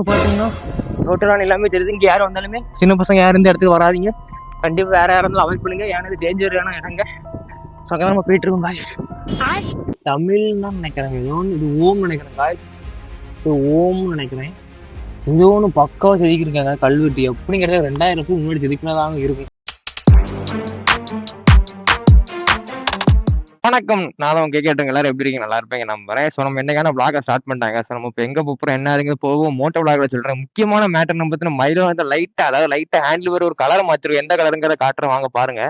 பார்த்தீங்கன்னா ரோட்டெல்லாம் எல்லாமே தெரியுது. இங்கே யாரும் வந்தாலுமே சின்ன பசங்க யாரும் இந்த இடத்துக்கு வராதிங்க. கண்டிப்பாக வேறு யாரும் இருந்தாலும் அவாய்ட் பண்ணுங்க. ஏன்னா இது டேஞ்சரான இடங்க. ஸோ அங்கே நம்ம போயிட்டு இருக்கோம் காய்ஸ். தமிழ் தான் நினைக்கிறேன். இது ஓம்னு நினைக்கிறேன் காய்ஸ். இது ஓம்னு நினைக்கிறேன். இந்த ஒன்று பக்காவாக செதுக்கிருக்காங்க. கல்வெட்டு எப்படிங்கிறத 2000 வருஷம் முன்னாடி செதுக்கினதாங்க இருக்கும். வணக்கம், நான் தான் கேட்டுங்க. எல்லாரும் எப்படி இருக்கீங்க? நல்லா இருப்பேங்க நம்புறேன். ஸோ நம்ம என்னைக்கான பிளாக ஸ்டார்ட் பண்ணிட்டாங்க. ஸோ நம்ம இப்போ எங்கே போகிறோம், என்ன அதுங்க போகும், மோட்டோ பிளாக்ல சொல்கிறேன். முக்கியமான மேட்டர் நம்ம பற்றின மயிலும் வந்து லைட்டாக ஹேண்டில் வர ஒரு கலரை மாற்றிருவோம். எந்த கலருங்கிறத காட்டுறோம், வாங்க பாருங்க.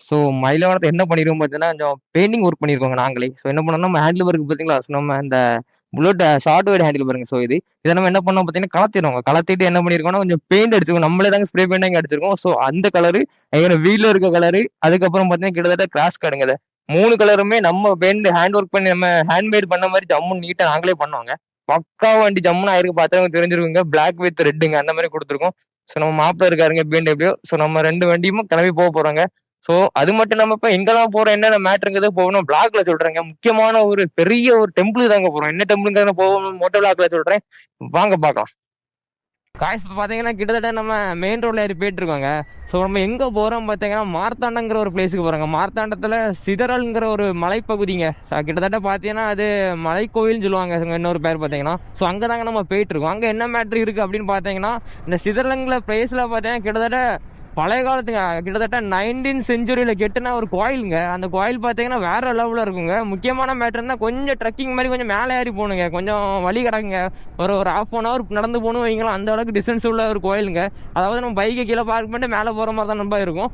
ஸோ மயிலவனத்தை என்ன பண்ணிடுவோம் பார்த்தீங்கன்னா, கொஞ்சம் பெயிண்டிங் ஒர்க் பண்ணியிருக்கோங்க நாங்களே. ஸோ என்ன பண்ணோம்னா, நம்ம ஹேண்டில் ஒர்க் பார்த்தீங்களா, நம்ம இந்த புல்லட் ஷார்ட் வைட் ஹேண்டில் பாருங்க. ஸோ இதை நம்ம என்ன பண்ணோம் பார்த்தீங்கன்னா, கலத்திட்டு என்ன பண்ணியிருக்கோம்னா, கொஞ்சம் பெயிண்ட் அடிச்சிருக்கோம். நம்மளே தாங்க ஸ்ப்ரே பெயிண்ட் அடிச்சிருக்கோம். ஸோ அந்த கலரு வீட்டில் இருக்க கலரு, அதுக்கப்புறம் பார்த்தீங்கன்னா கிட்டத்தட்ட கிராஷ் கார்டுங்க. 3 கலருமே நம்ம பெயிண்ட் ஹேண்ட் ஒர்க் பண்ணி நம்ம ஹேண்ட்மேட் பண்ண மாதிரி ஜம்முன்னு நீட்டாக நாங்களே பண்ணுவாங்க. பக்கா வண்டி ஜம்முன்னு ஆயிருக்கு. பார்த்தவங்க தெரிஞ்சிருக்குங்க. பிளாக் வித் ரெட்டுங்க அந்த மாதிரி கொடுத்துருக்கோம். ஸோ நம்ம மாப்பிள்ள இருக்காருங்க பெயிண்ட் எப்படியோ. ஸோ நம்ம 2 வண்டியும் கிளம்பி போகிறாங்க. ஸோ அது மட்டும் நம்ம இப்போ எங்கெல்லாம் போகிறோம், என்னென்ன மேட்ருங்கிறத போகணும் பிளாக்ல சொல்கிறேங்க. முக்கியமான ஒரு பெரிய ஒரு டெம்பிள் தாங்க போகிறோம். என்ன டெம்பிளுங்கிறத போகணும் மோட்டோ பிளாக்ல சொல்கிறேன், வாங்க பார்க்கலாம். காய்ஸ் இப்போ பார்த்தீங்கன்னா கிட்டத்தட்ட நம்ம மெயின் ரோட்ல ஏறி போயிட்டு இருக்கோங்க. ஸோ நம்ம எங்கே போகிறோம் பார்த்தீங்கன்னா, மார்த்தாண்டங்கிற ஒரு பிளேஸுக்கு போகிறோங்க. மார்த்தாண்டத்தில் சிதறல்ங்கிற ஒரு மலைப்பகுதிங்க. கிட்டத்தட்ட பார்த்தீங்கன்னா அது மலைக்கோயில்னு சொல்லுவாங்க இன்னொரு பேர் பார்த்தீங்கன்னா. ஸோ அங்கே தாங்க நம்ம போயிட்டு இருக்கோம். அங்கே என்ன மேட்ரு இருக்குது அப்படின்னு பார்த்தீங்கன்னா, இந்த சிதறலுங்கிற பிளேஸில் பார்த்தீங்கன்னா கிட்டத்தட்ட பழைய காலத்துங்க, கிட்டத்தட்ட 19th century கெட்டுனா ஒரு கோயிலுங்க. அந்த கோயில் பார்த்தீங்கன்னா வேற லெவலில் இருக்குங்க. முக்கியமான மேட்டர்னா கொஞ்சம் ட்ரெக்கிங் மாதிரி கொஞ்சம் மேலே ஏறி போகணுங்க. கொஞ்சம் வழி கிடக்குங்க. ஒரு 1/2 hour நடந்து போகணும் வைங்களா, அந்த அளவுக்கு டிஸ்டன்ஸ் உள்ள ஒரு கோயிலுங்க. அதாவது நம்ம பைக்கை கீழே பார்க் பண்ணிட்டு மேலே போகிற மாதிரி தான் நம்ம இருக்கும்.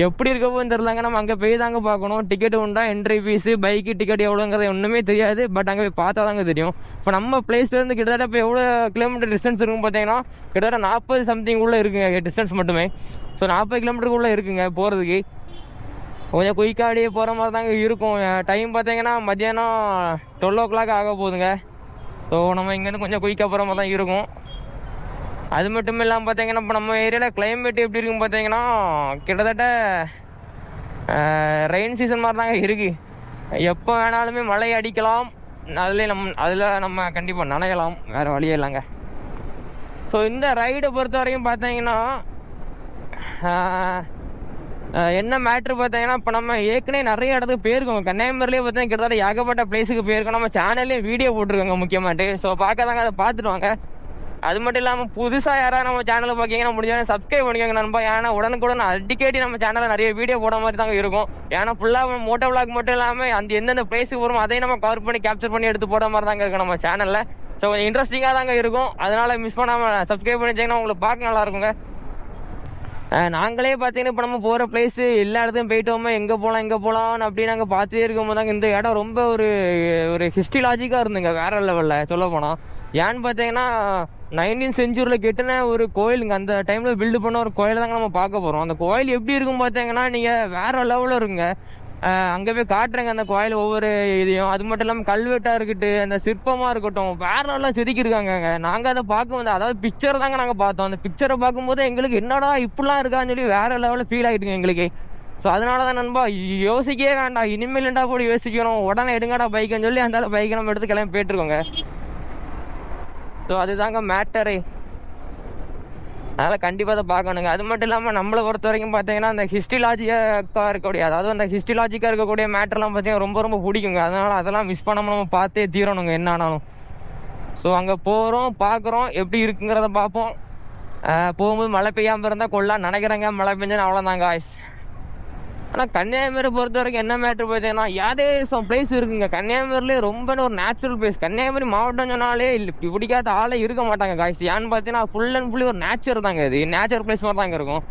எப்படி இருக்கவும் தெரிலங்க. நம்ம அங்கே போய் தாங்க பார்க்கணும். டிக்கெட் உண்டா, என்ட்ரி ஃபீஸு, பைக்கு டிக்கெட் எவ்வளோங்கிறது ஒன்றுமே தெரியாது. பட் அங்கே போய் பார்த்தா தாங்க தெரியும். இப்போ நம்ம பிளேஸ்லேருந்து கிட்டத்தட்ட இப்போ எவ்வளோ கிலோமீட்டர் டிஸ்டன்ஸ் இருக்கும் பார்த்தீங்கன்னா, கிட்டத்தட்ட 40 something உள்ள இருக்குங்க டிஸ்டன்ஸ் மட்டுமே. ஸோ 40 கிலோமீட்டருக்குள்ளே இருக்குங்க போகிறதுக்கு. கொஞ்சம் குயிக்காடியே போகிற மாதிரி தாங்க இருக்கும். டைம் பார்த்தீங்கன்னா மத்தியானம் 12 o'clock ஆக போகுதுங்க. ஸோ நம்ம இங்கேருந்து கொஞ்சம் குயிக்காக போகிற மாதிரி தான் இருக்கும். அது மட்டும் இல்லாமல் பார்த்தீங்கன்னா, இப்போ நம்ம ஏரியாவில் கிளைமேட் எப்படி இருக்குன்னு பார்த்தீங்கன்னா, கிட்டத்தட்ட ரெயின் சீசன் மாதிரி தாங்க இருக்குது. எப்போ வேணாலுமே மழை அடிக்கலாம். அதில் நம்ம கண்டிப்பாக நனையலாம், வேறு வழியே இல்லைங்க. ஸோ இந்த ரைடை பொறுத்த வரைக்கும் பார்த்தீங்கன்னா என்ன மேட்ரு பார்த்தீங்கன்னா, இப்போ நம்ம ஏற்கனவே நிறைய இடத்துக்கு போயிருக்கோங்க. கன்னியாகுமரிலேயே பார்த்தீங்கன்னா கிட்டத்தட்ட ஏகப்பட்ட பிளேஸுக்கு போயிருக்கோம். நம்ம சேனல்லேயே வீடியோ போட்டிருக்கோங்க முக்கியமாட்டு. ஸோ பார்க்காதாங்க அதை பார்த்துட்டு வாங்க. அது மட்டும் இல்லாமல் புதுசாக யாராவது நம்ம சேனலை பார்க்கிங்கன்னா முடிஞ்சாலும் சப்ஸ்கிரைப் பண்ணிக்கோங்க நண்பா. ஏன்னா உடனுக்குடன் அடிக்கடி நம்ம சேனலில் நிறைய வீடியோ போட மாதிரி தாங்க இருக்கும். ஏன்னா ஃபுல்லாக மோட்டோ விளாக் மட்டும் இல்லாமல் அந்த எந்தெந்த பிளேஸுக்கு போகிறோம் அதையும் நம்ம கவர் பண்ணி கேப்சர் பண்ணி எடுத்து போட மாதிரி தாங்க இருக்கும் நம்ம சேனலில். ஸோ கொஞ்சம் இன்ட்ரெஸ்டிங்காக தாங்க இருக்கும். அதனால் மிஸ் பண்ணாமல் சப்ஸ்கிரைப் பண்ணி வச்சிங்கன்னா உங்களுக்கு பார்க்க நல்லா இருக்குங்க. நாங்களே பார்த்தீங்கன்னா இப்போ நம்ம போகிற பிளேஸு எல்லா இடத்தையும் போயிட்டோமே, எங்கே போகலாம் அப்படின்னு நாங்கள் பார்த்துட்டே இருக்கும்போது தாங்க இந்த இடம் ரொம்ப ஒரு ஹிஸ்ட்ரிலாஜிக்காக இருந்துங்க, வேறு லெவலில் சொல்ல போனால். ஏன்னு பார்த்தீங்கன்னா 19th century கெட்டின ஒரு கோயிலுங்க. அந்த டைமில் பில்டு பண்ண ஒரு கோயிலை தாங்க நம்ம பார்க்க போகிறோம். அந்த கோயில் எப்படி இருக்கும் பார்த்தீங்கன்னா, நீங்கள் வேறு லெவலில் இருக்குங்க. அங்கே போய் காட்டுறேங்க அந்த கோயில் ஒவ்வொரு இதையும். அது மட்டும் இல்லாமல் கல்வெட்டாக இருக்கட்டும், அந்த சிற்பமாக இருக்கட்டும், வேற நல்லா செதுக்கியிருக்காங்க. நாங்கள் அதை பார்க்கும்போது, அதாவது பிக்சர் தாங்க நாங்கள் பார்த்தோம். அந்த பிக்சரை பார்க்கும்போது எங்களுக்கு என்னடா இப்படிலாம் இருக்கான்னு சொல்லி வேற லெவலில் ஃபீல் ஆகிட்டுங்க எங்களுக்கு. ஸோ அதனால தான் நண்பா யோசிக்கவே வேண்டாம், இனிமேல் என்னடா கூட யோசிக்கணும், உடனே எடுங்கடா பைக்குன்னு சொல்லி அந்த பைக்கை நம்ம எடுத்து கிளம்பி போயிட்டுருக்கோங்க. ஸோ அதுதாங்க மேட்டரே. அதனால் கண்டிப்பாக அதை பார்க்கணுங்க. அது மட்டும் இல்லாமல் நம்மளை பொறுத்த வரைக்கும் பார்த்தீங்கன்னா, அந்த ஹிஸ்ட்ரிலாஜிக்காக இருக்கக்கூடிய, அதாவது அந்த ஹிஸ்ட்ரிலாஜிக்காக இருக்கக்கூடிய மேட்டர்லாம் பார்த்தீங்கன்னா ரொம்ப ரொம்ப பிடிக்குங்க. அதனால் அதெல்லாம் மிஸ் பண்ணாமல் நம்ம பார்த்தே தீரணுங்க என்ன ஆனாலும். ஸோ அங்கே போகிறோம், பார்க்குறோம், எப்படி இருக்குங்கிறத பார்ப்போம். போகும்போது மழை பெய்யாமல் இருந்தால் கொள்ளலாம் நினைக்கிறேங்க. மழை பெஞ்சுன்னு அவ்வளோதாங்க ஆய்ஸ். ஆனால் கன்னியாகுமரி பொறுத்த வரைக்கும் என்ன மேட்ரு பார்த்தீங்கன்னா, ஏதேசம் பிளேஸ் இருக்குங்க கன்னியாகுமரிலேயே. ரொம்ப ஒரு நேச்சுரல் பிளேஸ். கன்னியாகுமரி மாவட்டம் சொன்னாலே இல்லை பிடிக்காத ஆளே இருக்க மாட்டாங்க காய்ஸ். ஏன்னு பார்த்தீங்கன்னா ஃபுல் அண்ட் ஃபுல்லி ஒரு நேச்சர் தாங்க. இது நேச்சர் பிளேஸ் மாதிரி தாங்க இருக்கும்.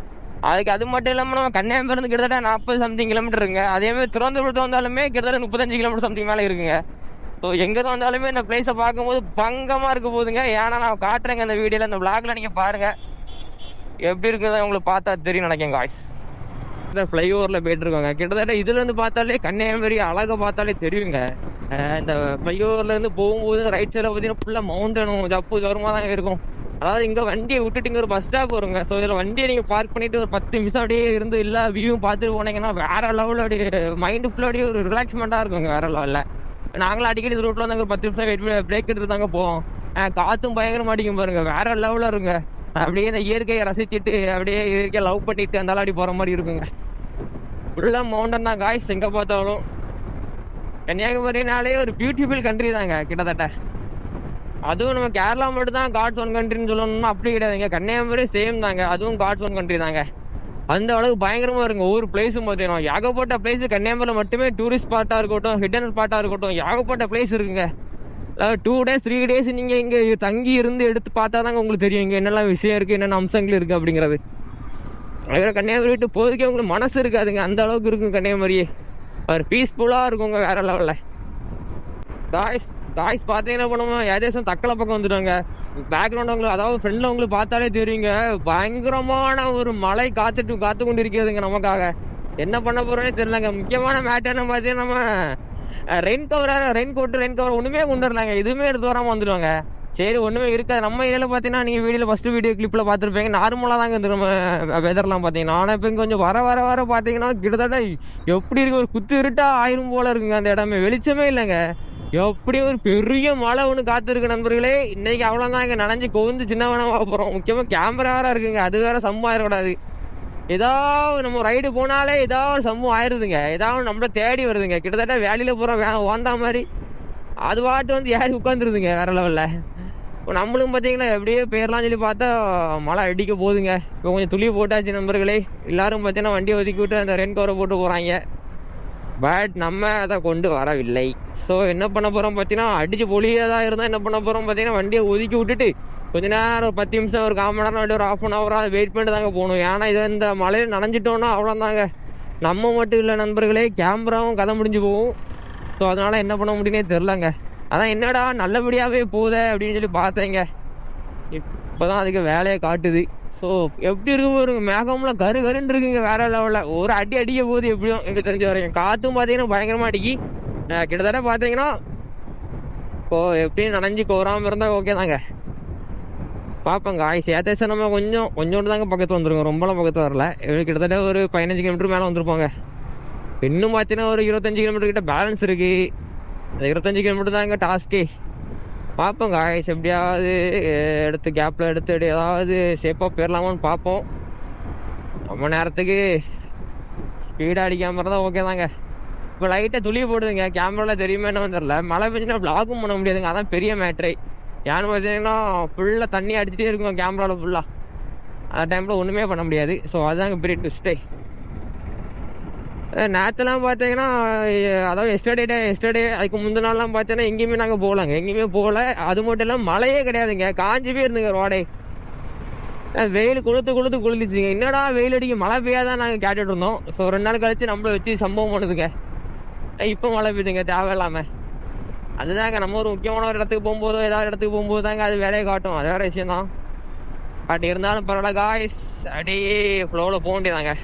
அது மட்டும் இல்லாமல் நம்ம கன்னியாகுமரி கிட்டத்தட்ட 40 something கிலோமீட்டர் இருக்குங்க. அதேமாதிரி திருவனந்தபுரத்து வந்தாலுமே கிட்டத்தட்ட 35 கிலோமீட்டர் சம்திங் மேலே இருக்குங்க. ஸோ எங்கே வந்தாலுமே இந்த பிளேஸை பார்க்கும்போது பங்கமாக இருக்க போகுதுங்க. ஏன்னா நான் காட்டுறேங்க இந்த வீடியோவில், இந்த விளாகில் நீங்கள் பாருங்கள் எப்படி இருக்குதுன்னு உங்களுக்கு பார்த்தா தெரியும் நினைக்கிறேன் காய்ஸ். ஃப்ளைஓவரில் போயிட்டுருக்கோங்க. கிட்டத்தட்ட இதுலேருந்து பார்த்தாலே கன்னியாகுமரி அழகை பார்த்தாலே தெரியுங்க. இந்த ஃப்ளைஓவர்லேருந்து போகும்போது ரைட் சைடில் பார்த்தீங்கன்னா ஃபுல்லாக மவுண்டனும் ஜப்பு ஜோரமாக தான் இருக்கும். அதாவது இங்கே வண்டியை விட்டுட்டு இங்கே ஒரு பஸ் ஸ்டாப் வருங்க. ஸோ இதில் வண்டியை நீங்கள் பார்க் பண்ணிவிட்டு ஒரு 10 நிமிஷம் அப்படியே இருந்து எல்லா வியூவும் பார்த்துட்டு போனீங்கன்னா வேறு லெவலில் அப்படியே மைண்டு ஃபுல்லாக ஒரு ரிலாக்ஸ்மெண்ட்டாக இருக்குங்க வேறு லெவலில். நாங்களும் அடிக்கடி இந்த ரூட்டில் வந்து ஒரு 10 நிமிஷம் பிரேக் எடுத்து தாங்க போவோம். காற்றும் பயங்கரமா அடிக்கும் பாருங்க, வேற லெவலில் இருங்க. அப்படியே இந்த இயற்கையை ரசிச்சுட்டு அப்படியே இயற்கையை லவ் பண்ணிட்டு அந்த அப்படி போகிற மாதிரி இருக்குங்க. ஃபுல்லாக மவுண்டன் தான் காய்ஸ், எங்கே பார்த்தாலும். கன்னியாகுமரினாலே ஒரு பியூட்டிஃபுல் கண்ட்ரி தாங்க கிட்டத்தட்ட. அதுவும் நம்ம கேரளா மட்டும் தான் காட்ஸ் ஒன் கண்ட்ரின்னு சொல்லணும்னா அப்படி கிடையாதுங்க. கன்னியாகுமரி சேம் தாங்க, அதுவும் காட்ஸ் ஒன் கண்ட்ரி தாங்க. அந்த அளவுக்கு பயங்கரமாக இருக்குங்க ஒவ்வொரு பிளேஸும் பார்த்தீங்கன்னா. ஏகப்பட்ட பிளேஸ் கன்னியாகுமரியில் மட்டுமே டூரிஸ்ட் ஸ்பாட்டாக இருக்கட்டும், ஹிடன் ஸ்பாட்டாக இருக்கட்டும், ஏகப்பட்ட பிளேஸ் இருக்குங்க. அதாவது 2 days 3 days நீங்கள் இங்கே தங்கி இருந்து எடுத்து பார்த்தா தாங்க உங்களுக்கு தெரியும் இங்கே என்னெல்லாம் விஷயம் இருக்குது, என்னென்ன அம்சங்கள் இருக்குது அப்படிங்கிறது. அதுக்கப்புறம் கன்னியாகுமரி விட்டு போதுக்கே உங்களுக்கு மனசு இருக்காதுங்க, அந்த அளவுக்கு இருக்குங்க கன்னியாகுமரியே. ஒரு பீஸ்ஃபுல்லாக இருக்குங்க வேறு லெவலில். காய்ஸ் பார்த்தீங்கன்னா பண்ணுவோம் ஏதேசம் தக்கலை பக்கம் வந்துடுவாங்க. பேக்ரவுண்ட் உங்களுக்கு, அதாவது ஃப்ரெண்டில் உங்களுக்கு பார்த்தாலே தெரியுங்க, பயங்கரமான ஒரு மழை காத்து கொண்டு இருக்கிறதுங்க நமக்காக. என்ன பண்ண போகிறோன்னே தெரியலங்க. முக்கியமான மேட்டர்னு பார்த்தீங்கன்னா நம்ம ரெயின் கவர் ஒன்றுமே கொண்டு வரலாங்க, எதுவுமே எடுத்து வராமல் வந்துடுவாங்க. சரி ஒன்றுமே இருக்காது. நம்ம ஏரியாவில் பார்த்தீங்கன்னா நீங்கள் ஃபஸ்ட்டு வீடியோ கிளிப்பில் பார்த்துருப்பீங்க, நார்மலாக தாங்க இருந்து நம்ம வெதர்லாம் பார்த்தீங்கன்னா. ஆனால் இப்போ இங்கே கொஞ்சம் வர பார்த்தீங்கன்னா கிட்டத்தட்ட எப்படி இருக்கு, ஒரு குத்து இருட்டாக ஆயிரம் போல் இருக்குங்க அந்த இடமே, வெளிச்சமே இல்லைங்க. எப்படியும் ஒரு பெரிய மழை ஒன்று காத்திருக்கு நண்பர்களே. இன்றைக்கி அவ்வளோதான் இங்கே நனைஞ்சு கொந்து சின்ன வேணாமல் போகிறோம். முக்கியமாக கேமரா வேறு இருக்குங்க, அது வேறு சம்பவம் ஆயிடக்கூடாது. ஏதாவது நம்ம ரைடு போனாலே ஏதாவது சம்பவம் ஆயிடுதுங்க, ஏதாவது நம்மளை தேடி வருதுங்க. கிட்டத்தட்ட வேலையில் போகிறோம் வந்தா மாதிரி அது பாட்டு வந்து ஏறி உட்காந்துருதுங்க வேறு லெவலில். இப்போ நம்மளும் பார்த்தீங்கன்னா எப்படியே பேர்லாம் சொல்லி பார்த்தா மழை அடிக்க போகுதுங்க. இப்போ கொஞ்சம் துளி போட்டாச்சு நண்பர்களே. எல்லோரும் பார்த்தீங்கன்னா வண்டியை ஒதுக்கி விட்டு அந்த ரெயின் கவரை போட்டு போகிறாங்க. பட் நம்ம அதை கொண்டு வரவில்லை. ஸோ என்ன பண்ண போகிறோம் பார்த்தீங்கன்னா, அடித்து பொழியதாக இருந்தால் என்ன பண்ண போகிறோம் பார்த்தீங்கன்னா, வண்டியை ஒதுக்கி விட்டுட்டு கொஞ்ச நேரம் ஒரு 10 நிமிஷம் ஒரு 1/4 மணி நேரம் ஒரு 1/2 hour வெயிட் பண்ணிட்டு தாங்க போகணும். ஏன்னா இதை இந்த மழையில் நனைஞ்சிட்டோன்னா அவ்வளோதாங்க. நம்ம மட்டும் இல்லை நண்பர்களே, கேமராவும் கதை முடிஞ்சு போகும். ஸோ அதனால் என்ன பண்ண முடியுன்னே தெரிலங்க. அதான் என்னடா நல்லபடியாகவே போகுதே அப்படின்னு சொல்லி பார்த்தேங்க. இப்போ தான் அதுக்கு வேலையை காட்டுது. ஸோ எப்படி இருக்கும் ஒரு மேகம்லாம் கருன்னு இருக்குங்க வேற லெவலில். ஒரு அடிக்க போகுது எப்படியும் எனக்கு தெரிஞ்ச வரைக்கும். காற்றும் பார்த்தீங்கன்னா பயங்கரமாக அடிக்கி. கிட்டத்தட்ட பார்த்தீங்கன்னா இப்போது எப்படியும் நனைஞ்சி கோராமல் இருந்தால் ஓகே தாங்க. பார்ப்பேங்க ஏதாச்சும் நம்ம கொஞ்சோண்டு தாங்க பக்கத்தில் வந்துருங்க, ரொம்பலாம் பக்கத்தில் வரல. கிட்டத்தட்ட ஒரு 15 கிலோமீட்டர் மேலே வந்துருப்பாங்க. இன்னும் பார்த்தீங்கன்னா ஒரு 25 கிலோமீட்டர் கிட்ட பேலன்ஸ் இருக்குது. அந்த 25 கிலோமீட்டர் தாங்க டாஸ்க்கே. பார்ப்போம் எப்படியாவது எடுத்து கேப்பில் எடுத்து ஏதாவது சேஃபாக போயிடலாமான்னு பார்ப்போம். ரொம்ப நேரத்துக்கு ஸ்பீடாக அடிக்காமல் இருந்தால் ஓகே தாங்க. இப்போ லைட்டாக துளி போடுதுங்க, கேமராவில் தெரியுமே என்ன தெரில. மழை பெஞ்சுன்னா வ்ளாகும் பண்ண முடியாதுங்க, அதான் பெரிய மேட்ரே. ஏன்னு பார்த்தீங்கன்னா ஃபுல்லாக தண்ணி அடிச்சுட்டே இருக்கும் கேமராவில் ஃபுல்லாக. அந்த டைமில் ஒன்றுமே பண்ண முடியாது. ஸோ அதுதாங்க பெரிய ட்விஸ்ட்டே. நேற்றுலாம் பார்த்தீங்கன்னா, அதாவது எஸ்டர்டே அதுக்கு முந்தின நாள்லாம் பார்த்தீங்கன்னா எங்கேயுமே நாங்கள் எங்கேயுமே போகல. அது மட்டும் இல்லாமல் மழையே கிடையாதுங்க, காஞ்சி போயிருந்துங்க ரோடே. வெயில் குளிச்சுங்க. என்னடா வெயில் அடிக்க மழை பெய்யாதான் நாங்கள் கேட்டுட்டு இருந்தோம். ஸோ 2 நாள் கழிச்சு நம்மளை வச்சு சம்பவம் பண்ணுதுங்க. இப்போ மழை பெய்யுதுங்க தேவையில்லாமல். அதுதாங்க நம்ம ஒரு முக்கியமான ஒரு இடத்துக்கு போகும்போதோ ஏதாவது இடத்துக்கு போகும்போது தாங்க அது வேலையை காட்டும், அது வேறு விஷயந்தான். பட் இருந்தாலும் பரவாயில்ல காய்ஸ், அப்படியே ஃப்ளோவில் போக வேண்டியதாங்க.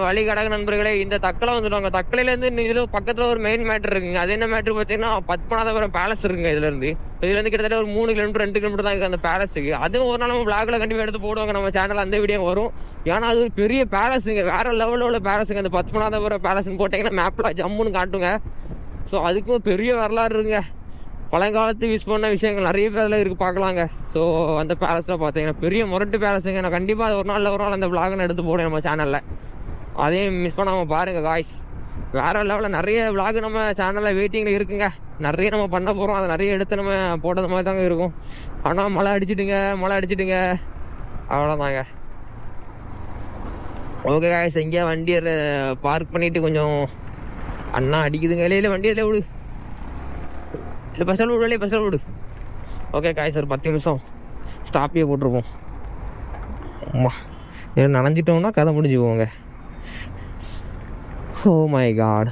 வழி கடக நண்பர்களே. இந்த தக்கலை வந்துடுவாங்க. தக்கலையிலேருந்து இதில் பக்கத்தில் ஒரு மெயின் மேட்ரு இருக்குங்க. அது என்ன மேட்ரு பார்த்தீங்கன்னா, பத்மநாபபுரம் பேலஸ் இருக்குங்க. இதுலேருந்து கிட்டத்தட்ட ஒரு 3 கிலோமீட்டர் 2 கிலோமீட்டர் தான் இருக்குது அந்த பேலஸுக்கு. அதுவும் ஒரு நாள் நம்ம பிளாக்ல கண்டிப்பாக எடுத்து போடுவாங்க, நம்ம சேனல் அந்த வீடியோ வரும். ஏன்னா அது ஒரு பெரிய பேலஸுங்க, வேறு லெவலில் உள்ள பேலஸுங்க. அந்த பத்மநாபபுரம் பேலஸ்ன்னு போட்டிங்கன்னா மேப்பில் ஜம்முன்னு காட்டுங்க. ஸோ அதுக்கும் பெரிய வரலாறு இருக்குங்க. பழங்காலத்து யூஸ் பண்ண விஷயங்கள் நிறைய பேரில் இருக்குது, பார்க்கலாங்க. ஸோ அந்த பேலஸில் பார்த்தீங்கன்னா பெரிய முரட்டு பேலஸுங்க. நான் கண்டிப்பாக அது ஒரு நாள் அந்த விளாக்னு எடுத்து போடுவேன் நம்ம சேனலில். அதையும் மிஸ் பண்ணாமல் பாருங்கள் காய்ஸ். வேறு லெவலில் நிறைய விளாக் நம்ம சேனலில் வெயிட்டிங்கில் இருக்குங்க. நிறைய நம்ம பண்ண போகிறோம், அதை நிறைய எடுத்து நம்ம போட்டது மாதிரி தாங்க இருக்கும். ஆனால் மழை அடிச்சிட்டுங்க அவ்வளோதாங்க. ஓகே காய்ஸ், எங்கேயா வண்டியை பார்க் பண்ணிவிட்டு கொஞ்சம் அண்ணா அடிக்குதுங்க இல்லையில வண்டி அதில் விடு, இல்லை பஸ்ஸில் விடு. ஓகே காய்ஸ், ஒரு 10 நிமிஷம் ஸ்டாப்பே போட்டிருப்போம். ஆமா, நனைஞ்சிட்டோம்னா கதை முடிஞ்சு போவோங்க. Oh my God.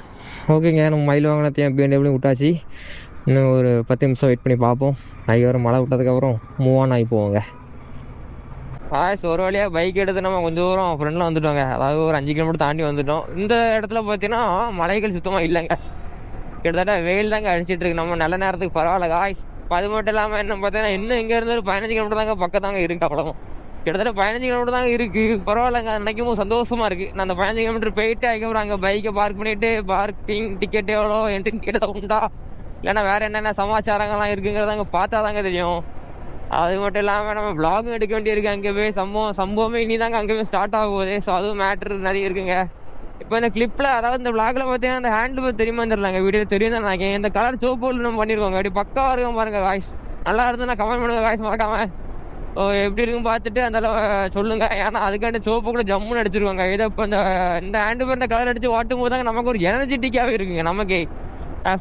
ஓகேங்க, நம்ம மயில் வாங்கினத்தையும் பிஎன்டபிள்யூ விட்டாச்சு. இன்னும் ஒரு 10 நிமிஷம் வெயிட் பண்ணி பார்ப்போம். ஒரு மழை விட்டதுக்கப்புறம் மூவ் ஆன் ஆகி போவோங்க. ஒரு வழியாக பைக் எடுத்து நம்ம கொஞ்சம் தூரம் ஃப்ரெண்டில் வந்துட்டோங்க. அதாவது ஒரு 5 கிலோமீட்டர் தாண்டி வந்துட்டோம். இந்த இடத்துல பார்த்தீங்கன்னா மலைகள் சுத்தமாக இல்லைங்க. கிட்டத்தட்ட வெயில் தாங்க அடிச்சிட்டு இருக்கு. நம்ம நல்ல நேரத்துக்கு பரவாயில்ல காய்ஸ். அது மட்டும் இல்லாமல் என்ன பார்த்தீங்கன்னா, இன்னும் இங்கேருந்து ஒரு 15 கிலோமீட்டர் தாங்க பக்கம் தாங்க இருக்குது. அவ்வளோ கிட்டத்தட்ட 15 கிலோமீட்டர் தாங்க இருக்குது. பரவாயில்லைங்க, நினைக்கும் சந்தோஷமாக இருக்குது. நான் அந்த 15 கிலோமீட்டர் போயிட்டு அதுக்கப்புறம் அங்கே பைக்கை பார்க் பண்ணிவிட்டு பார்க்கிங் டிக்கெட் எவ்வளோ என்ட்ரி டிக்கெட் உண்டா இல்லைன்னா வேறு என்னென்ன சமாச்சாரங்கள்லாம் இருக்குங்கிறத அங்கே பார்த்தா தாங்க தெரியும். அது மட்டும் இல்லாமல் நம்ம விளாகும் எடுக்க வேண்டியிருக்கு. அங்கே போய் சம்பவமே இனி தாங்க அங்கே போய் ஸ்டார்ட் ஆக போகுது. ஸோ அதுவும் மேட்ரு நிறைய இருக்குங்க. இப்போ இந்த கிளிப்பில், அதாவது இந்த விளாகில் பார்த்தீங்கன்னா அந்த ஹேண்டில் தெரியுமா தெரியலாங்க, வீடியோ தெரியும் தான் நினைக்கிறேன். இந்த கலர் சோப்பு நம்ம பண்ணியிருக்கோங்க. அப்படி பக்காவாக இருக்கும் பாருங்க காய்ஸ். நல்லா இருந்துன்னா கமெண்ட் பண்ணுங்க காய்ஸ், மறக்காம. எப்படி இருக்கும் பார்த்துட்டு அந்த சொல்லுங்கள். ஏன்னா அதுக்காண்டி சோப்பு கூட ஜம்முன்னு அடிச்சிருவாங்க. இதை இப்போ இந்த ஹேண்டு பேர் இந்த கலர் அடித்து வாட்டும் போது தாங்க நமக்கு ஒரு எனர்ஜெட்டிக்காகவே இருக்குங்க. நமக்கு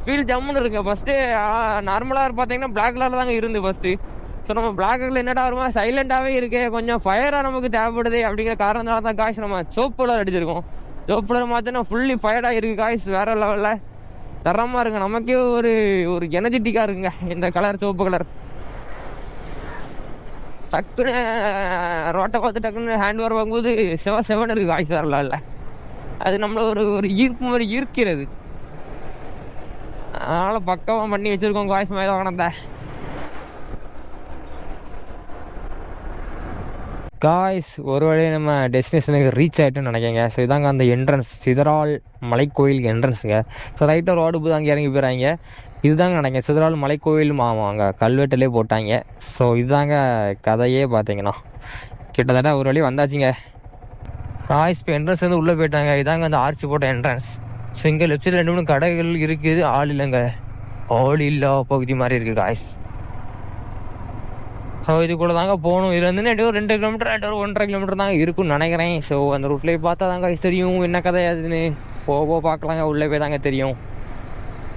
ஃபீல் ஜம்முன்னு இருக்குங்க. ஃபஸ்ட்டு நார்மலாக பார்த்தீங்கன்னா பிளாக் கலரில் தாங்க இருந்து ஃபஸ்ட்டு. ஸோ நம்ம பிளாக் கலரில் என்னடா வருமா, சைலண்டாகவே இருக்கு, கொஞ்சம் ஃபயராக நமக்கு தேவைப்படுது அப்படிங்கிற காரணத்தால தான் காய்ஸ் நம்ம சோப்பு கலர் அடிச்சிருக்கோம். சோப்பு கலர் பார்த்தீங்கன்னா ஃபுல்லி ஃபயர்டாக இருக்குது காய்ஸ். வேறு லெவலில் தரமாக இருக்குங்க. நமக்கே ஒரு எனர்ஜெட்டிக்காக இருக்குங்க இந்த கலர், சோப்பு கலர். டக்குன்னு ரோட்டை பார்த்து டக்குன்னு ஹேண்ட் ஓவர் வாங்கும்போது செவன் இருக்குது காய்ஸ். வேறு லெவலில் அது நம்மளை ஒரு ஈர்ப்பு மாதிரி ஈர்க்கிறது. அதனால் பக்கமாக பண்ணி வச்சுருக்கோம் காய்ஸ் மைதானத்தை. காய்ஸ் ஒரு வழியை நம்ம டெஸ்டினேஷனுக்கு ரீச் ஆகிட்டோன்னு நினைக்கிறேங்க. ஸோ இதாங்க அந்த என்ட்ரன்ஸ், சிதறால் மலைக்கோயிலுக்கு என்ட்ரன்ஸுங்க. ஸோ ரைட்டாக ரோடு போது அங்கே இறங்கி போயிறாங்க. இதுதாங்க நினைக்கிறேன் சிதறால் மலைக்கோயில். அங்கே கல்வெட்டிலே போட்டாங்க. ஸோ இதுதாங்க கதையே பார்த்தீங்கன்னா. கிட்டத்தட்ட ஒரு வழி வந்தாச்சுங்க காய்ஸ். இப்போ என்ட்ரன்ஸ் வந்து உள்ளே போயிட்டாங்க. இதாங்க அந்த ஆர்ச்சி போட்ட என்ட்ரன்ஸ். ஸோ இங்கே லெஃப்ட் சைடில் 2 3 கடைகள் இருக்குது. ஆள் இல்லைங்க, ஆள் இல்லா பகுதி மாதிரி இருக்குது காய்ஸ். ஸோ இதுக்குள்ளே தாங்க போகணும். இது வந்து ஒரு 2 கிலோமீட்டர் 1.5 கிலோமீட்டர் தாங்க இருக்குன்னு நினைக்கிறேன். ஸோ அந்த ரூட்லேயே பார்த்தா தாங்க தெரியும் என்ன கதை அதுன்னு. போக பார்க்கலாங்க, உள்ளே போய் தாங்க தெரியும்.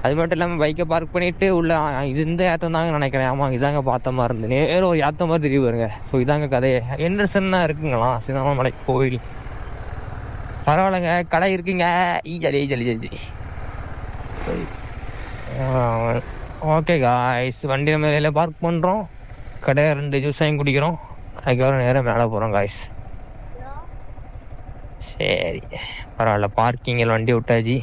அது மட்டும் இல்லாமல் பைக்கை பார்க் பண்ணிவிட்டு உள்ளே இது இந்த ஏற்றம் தாங்க நினைக்கிறேன். ஆமாம், இதாங்க பார்த்த மாதிரி இருந்து நேரம் ஒரு ஏற்ற மாதிரி தெரிய வருங்க. ஸோ இதாங்க கதையை. என்ட்ரன்ஸ்னா இருக்குங்களா சிதறால் மலை கோயில். பரவாயில்லைங்க, கடை இருக்குங்க. ஜலி ஜலி ஜலி. ஓகே காய்ஸ், வண்டி நம்ம வேலையில் பார்க் பண்ணுறோம். கடையை 2 ஜூஸ் வாங்கி குடிக்கிறோம். அதுக்கப்புறம் நேராக மேலே போகிறோம் காய்ஸ். சரி பரவாயில்ல, பார்க்கிங்கில் வண்டி விட்டாச்சு.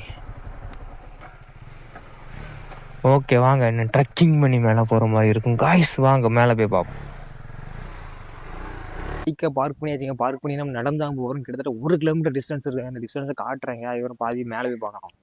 ஓகே வாங்க, இன்னும் ட்ரெக்கிங் பண்ணி மேலே போகிற மாதிரி இருக்கும் காய்ஸ். வாங்க மேலே போய் பார்ப்போம். பைக்கை பார்க் பண்ணியாச்சுங்க. பார்க் பண்ணி நம்ம நடந்தாங்க போகிறோம். கிட்டத்தட்ட 1 கிலோமீட்டர் டிஸ்டன்ஸ் இருக்குது. அந்த டிஸ்டன்ஸை காட்டுறேங்க. அதுக்கப்புறம் பாதி மேலே போய் பார்க்கலாம்.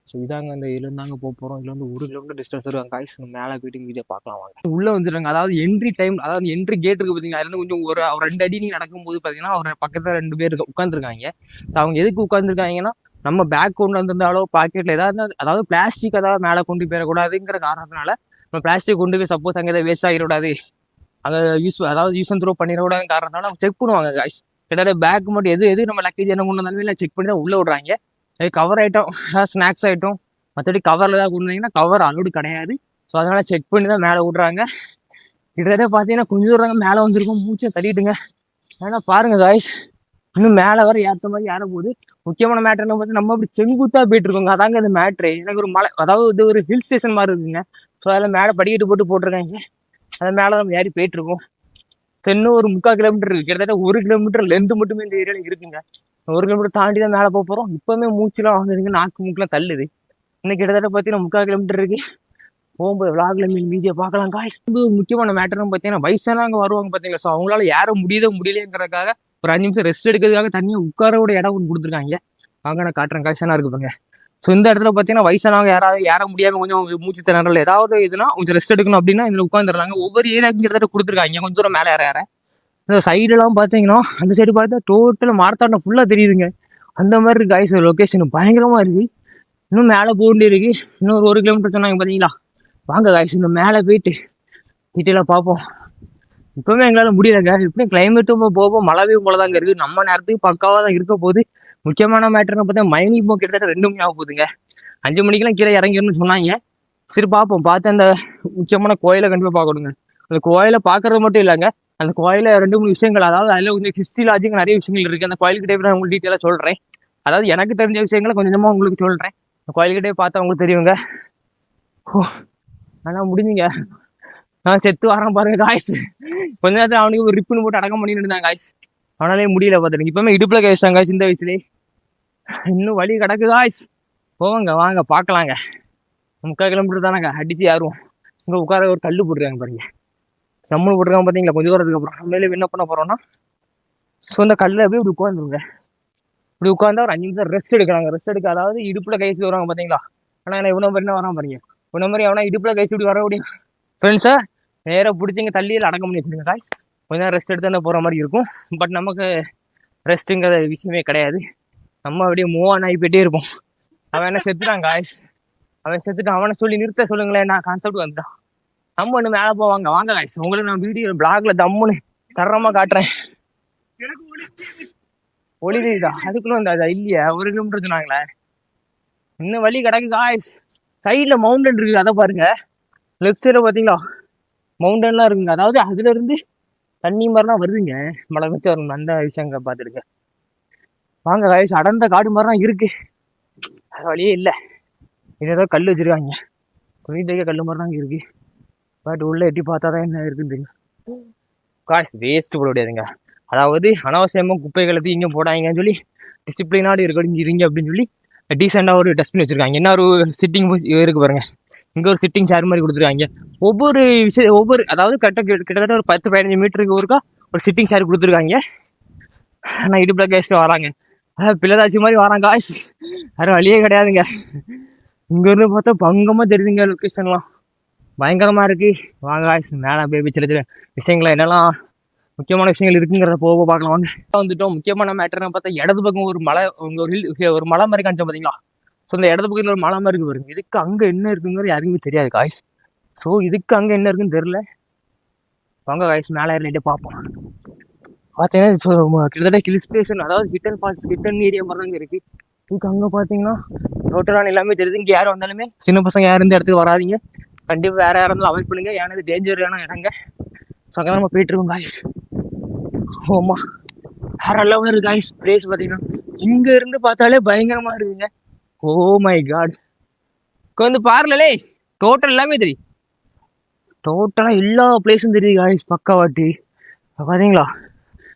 ஸோ இதாங்க அந்த இதுலேருந்தாங்க போகிறோம். இதில் வந்து 1 கிலோமீட்டர் டிஸ்டன்ஸ் இருக்காங்க காய்ஸ். மேலே போயிட்டு வீடியோ பார்க்கலாம் வாங்க. உள்ளே வந்துடுறாங்க. அதாவது என்ட்ரி டைம், அதாவது என்ட்ரி கேட் இருக்குது பார்த்தீங்கன்னா, அதுலேருந்து கொஞ்சம் ஒரு 2 அடி நீங்கள் நடக்கும்போது பார்த்தீங்கன்னா ஒரு பக்கத்தில் 2 பேர் உட்காந்துருக்காங்க. அவங்க எதுக்கு உட்காந்துருக்காங்கன்னா, நம்ம பேக் கொண்டு வந்திருந்தாலோ பாக்கெட்டில் ஏதாவது, அதாவது பிளாஸ்டிக் ஏதாவது மேலே கொண்டு போயிடக்கூடாதுங்கிற காரணத்தினால நம்ம பிளாஸ்டிக் கொண்டு போய் சப்போஸ் அங்கே எதாவது வேஸ்ட் ஆகிடக்கூடாது, அங்கே யூஸ் அண்ட் த்ரோ பண்ணிடக்கூடாதுன்னு காரணத்தினால அவங்க செக் பண்ணுவாங்க காய்ஸ். கிட்டத்தட்ட பேக் மட்டும் எது நம்ம லக்கேஜ் என்ன கொண்டு வந்தாலும் இல்லை செக் பண்ணி தான் உள்ளே விடுறாங்க. கவர் ஐட்டம், ஸ்நாக்ஸ் ஐட்டம், மற்றபடி கவரில் ஏதாவது கொண்டு வந்தீங்கன்னா கவர் அலோடு கிடையாது. ஸோ அதனால் செக் பண்ணி தான் மேலே விட்றாங்க. கிட்டத்தட்ட பார்த்தீங்கன்னா கொஞ்சம் தூரம் மேலே வந்துருக்கோம். மூச்சை தள்ளிட்டுங்க. ஏன்னா பாருங்கள் காய்ஸ், இன்னும் மேலே வர ஏற்ற மாதிரி ஏற போகுது. முக்கியமான மேட்டர்னு பார்த்து நம்ம அப்படி செங்குத்தாக போயிட்டு இருக்கோங்க. அதாங்க இந்த மேட்ரு. எனக்கு ஒரு மலை, அதாவது இது ஒரு ஹில் ஸ்டேஷன் மாதிரி இருக்குங்க. ஸோ அதில் மேலே படிக்கட்டு போட்டிருக்காங்க. அது மேலே நம்ம ஏறி போயிட்டுருக்கோம். இன்னும் ஒரு 3/4 கிலோமீட்டர் இருக்குது. கிட்டத்தட்ட 1 கிலோமீட்டர் லென்த்து மட்டுமே இந்த ஏரியாவில் இருக்குங்க. 1 கிலோமீட்டர் தாண்டி தான் மேலே போகிறோம். இப்போவுமே மூச்சுலாம் வாங்குதுங்க, நாக்கு மூக்கெலாம் தள்ளுது. இன்னும் கிட்டத்தட்ட பார்த்தீங்கன்னா 3/4 கிலோமீட்டர் இருக்குது. போகும்போது விளாக்ல மீதியை பார்க்கலாம் காய்ஸ். ஒரு முக்கியமான மேட்டர்னு பார்த்தீங்கன்னா வயசானவங்க வருவாங்க பார்த்தீங்களா. ஸோ அவங்களால ஏற முடியலையேங்கிறதுக்காக ஒரு 5 நிமிஷம் ரெஸ்ட் எடுக்கிறதுக்காக தனியாக உட்காரோட இடம் ஒன்று கொடுத்துருக்காங்க. வாங்க நான் காட்டுறேன் காய்ச்சலாக இருக்குதுங்க. ஸோ இந்த இடத்துல பார்த்தீங்கன்னா வயசானவங்க யாராவது ஏற முடியாமல் கொஞ்சம் மூச்சு திணறல் ஏதாவது இதுனா கொஞ்சம் ரெஸ்ட் எடுக்கணும் அப்படின்னா இதில் உட்காந்துடுறாங்க. ஒவ்வொரு ஏரியாவுக்கு கிட்டத்தட்ட கொடுத்துருக்காங்க. கொஞ்சம் தூரம் மேலே ஏற இந்த சைடுலாம் பார்த்தீங்கன்னா அந்த சைடு பார்த்தா டோட்டலாக மாரத்தாண்டம் ஃபுல்லாக தெரியுதுங்க. அந்த மாதிரி இருக்குது காய்ஸ். லொக்கேஷன் பயங்கரமாக இருக்குது. இன்னும் மேலே போக இருக்கு. இன்னும் 1 கிலோமீட்டர் சொன்னாங்க பார்த்தீங்களா. வாங்க காய்ஸ், இன்னும் மேலே போயிட்டு டீட்டெயிலாக பார்ப்போம். இப்போவுமே எங்களால் முடியலைங்க. எப்படியும் கிளைமேட்டும் போகும், மழையும் போல தாங்க இருக்குது. நம்ம நேரத்துக்கு பக்காவாக தான் இருக்க போகுது. முக்கியமான மேட்டர்னு பார்த்தா மைனிங் இப்போ கிட்டத்தட்ட 2 மணி ஆக போகுதுங்க. 5 மணிக்கெல்லாம் கீழே இறங்கிடணும்னு சொன்னாங்க. சரி பார்ப்போம். பார்த்து அந்த முக்கியமான கோயிலை கண்டிப்பாக பார்க்கணுங்க. அந்த கோயிலை பார்க்கறது மட்டும் இல்லைங்க, அந்த கோயிலில் 2 3 விஷயங்கள், அதாவது அதில் கொஞ்சம் ஹிஸ்ட்ரி லாஜிக் நிறைய விஷயங்கள் இருக்குது. அந்த கோயில்கிட்டே நான் உங்களுக்கு டீட்டெயிலாக சொல்கிறேன். அதாவது எனக்கு தெரிஞ்ச விஷயங்களை கொஞ்சமாக உங்களுக்கு சொல்கிறேன். அந்த கோயில்கிட்டே பார்த்தா உங்களுக்கு தெரியுங்க. ஆனால் முடிஞ்சுங்க. நான் செத்து வரேன் பாருங்க காய்ஸ். கொஞ்ச நேரத்தில் அவனுக்கு ஒரு ரிப்புன்னு போட்டு அடக்கம் பண்ணிட்டு இருந்தாங்க காய்ஸ். அவனாலே முடியல பார்த்துருங்க. இப்போமே இடுப்பில் கேட்டாங்க காய்ஸ். இந்த வயசுலேயே இன்னும் வழி கிடக்கு காய்ஸ். போவாங்க வாங்க பார்க்கலாங்க. 3/4 கிலோமீட்டர் தானாங்க, அடித்து யாரும் இங்கே உட்கார ஒரு கல் போட்டுருக்காங்க பாருங்க. சம்மன் போட்டிருக்காங்க பார்த்தீங்களா. கொஞ்சம் தூரத்துக்கு அப்புறம் நம்மளே என்ன பண்ண போகிறோன்னா, ஸோ அந்த கல்லில் போய் இப்படி உட்காந்துருங்க. இப்படி உட்காந்தா ஒரு 5 நிமிஷம் ரெஸ்ட் எடுக்கிறாங்க. ரெஸ்ட் எடுக்க, அதாவது இடுப்பில் கை வச்சு வருவாங்க பார்த்தீங்களா. ஆனால் என்ன இவ்வளோ பேர் என்ன வரான் பாருங்க. இந்த மாதிரி எவனா இடுப்பில் கைஸ் இப்படி வர முடியும் ஃப்ரெண்ட்ஸை நேராக பிடிச்சி இங்கே தள்ளியில் அடக்கம் பண்ணி வச்சுருங்க காய்ஸ். கொஞ்ச நேரம் ரெஸ்ட் எடுத்து தான் போகிற மாதிரி இருக்கும். பட் நமக்கு ரெஸ்ட்டுங்கிற விஷயமே கிடையாது. நம்ம அப்படியே மூவ் ஆன் ஆகி போயிட்டே இருப்போம். அவன் என்ன செத்துட்டான் காய்ஸ். அவன் செத்துட்டு அவனை சொல்லி நிறுத்த சொல்லுங்களேன். நான் கான்செப்ட் வந்துட்டான். நம்ம ஒன்று மேலே போவாங்க வாங்க காய்ஸ். உங்களுக்கு நான் வீடியோ பிளாக்ல தம்முன்னு தரமாக காட்டுறேன். ஒளிதா அதுக்குள்ள வந்தா இல்லையா 1 கிலோமீட்டர் சொன்னாங்களே. இன்னும் வழி கிடக்கு காய்ஸ். சைடில் மவுண்டன் இருக்குது, அதை பாருங்க. லெஃப்ட் சைடில் பார்த்தீங்களா மவுண்டன்லாம் இருக்குங்க. அதாவது அதுல இருந்து தண்ணி மாதிரிலாம் வருதுங்க. மழை வச்சு வரும். அந்த விஷயங்க பார்த்துருக்கேன். வாங்க காய்ஸ். அடர்ந்த காடு மாதிரிலாம் இருக்கு. வழியே இல்லை. இது ஏதோ கல் வச்சிருக்காங்க. கொஞ்சம் கல் மாதிரி தான் இருக்கு. பட் உள்ள எட்டி பார்த்தா தான் என்ன இருக்குன்னு தெரியும். காய்ஸ் வேஸ்ட் போட முடியாதுங்க. அதாவது அனாவசியமாக குப்பைகளை இங்கே போடாங்கன்னு சொல்லி டிசிப்ளினாடு இருங்க அப்படின்னு சொல்லி டீசெண்டாக ஒரு டஸ்ட்பின் வச்சுருக்காங்க. என்ன ஒரு சிட்டிங் இருக்கு பாருங்க. இங்கே ஒரு சிட்டிங் சேர் மாதிரி கொடுத்துருக்காங்க. ஒவ்வொரு அதாவது கிட்டத்தட்ட ஒரு 10-15 மீட்டருக்கு ஒருக்கா ஒரு சிட்டிங் சேர் கொடுத்துருக்காங்க. ஆனால் இடுப்பில் கேஸ்ட்டு வராங்க. பிள்ளைதாச்சி மாதிரி வராங்க காய்ஸ். வேறு வழியே கிடையாதுங்க. இங்கேருந்து பார்த்தா பங்கமாக தெரியுதுங்க. லொக்கேஷன்லாம் பயங்கரமாக இருக்குது. வாங்க காய்ஸ் மேலே போய் சில விஷயங்களை என்னெல்லாம் முக்கியமான விஷயங்கள் இருக்குங்கிறத போக பார்க்கலாம். வாங்க வந்துட்டோம். முக்கியமான மேட்டர்னு பார்த்தா இடது பக்கம் ஒரு மலை, ஒரு மலை மாதிரி காமிச்சோம் பார்த்தீங்களா. ஸோ இந்த இடது பக்கத்தில் ஒரு மலை மாதிரி இருக்கு பாருங்க. இதுக்கு அங்கே என்ன இருக்குங்கிறது யாருக்குமே தெரியாது காய்ஸ். ஸோ இதுக்கு அங்கே என்ன இருக்குன்னு தெரில. வாங்க காய்ஸ் மேலே ஏறிட்டு பார்ப்போம். பார்த்தீங்கன்னா கிட்டத்தட்ட ஹில் ஸ்டேஷன், அதாவது ஹிட்டன் ஃபால்ஸ் ஹிட்டன் ஏரியா மாதிரி தாங்க இருக்குது. இதுக்கு அங்கே பார்த்தீங்கன்னா ரோட்டெல்லாம் எல்லாமே தெரியுது. இங்கே யாரும் வந்தாலுமே சின்ன பசங்க யாரும் இந்த இடத்துக்கு வராதிங்க. கண்டிப்பாக வேறு யாரும் இருந்தாலும் அவாய்ட் பண்ணுங்க. ஏன்னா இது டேஞ்சரான இடங்க. ஸோ அங்கே நம்ம போயிட்டுருக்கோம் காய்ஸ். ஓமா வேற லெவலில் இருக்கு காய்ஸ். பிளேஸ் பார்த்தீங்கன்னா இங்கே இருந்து பார்த்தாலே பயங்கரமாக இருக்குங்க. Oh my God. வந்து பாருங்களே டோட்டல் எல்லாமே தெரியும். டோட்டலாக எல்லா பிளேஸும் தெரியுது காய்ஸ். பக்காவாட்டி பார்த்தீங்களா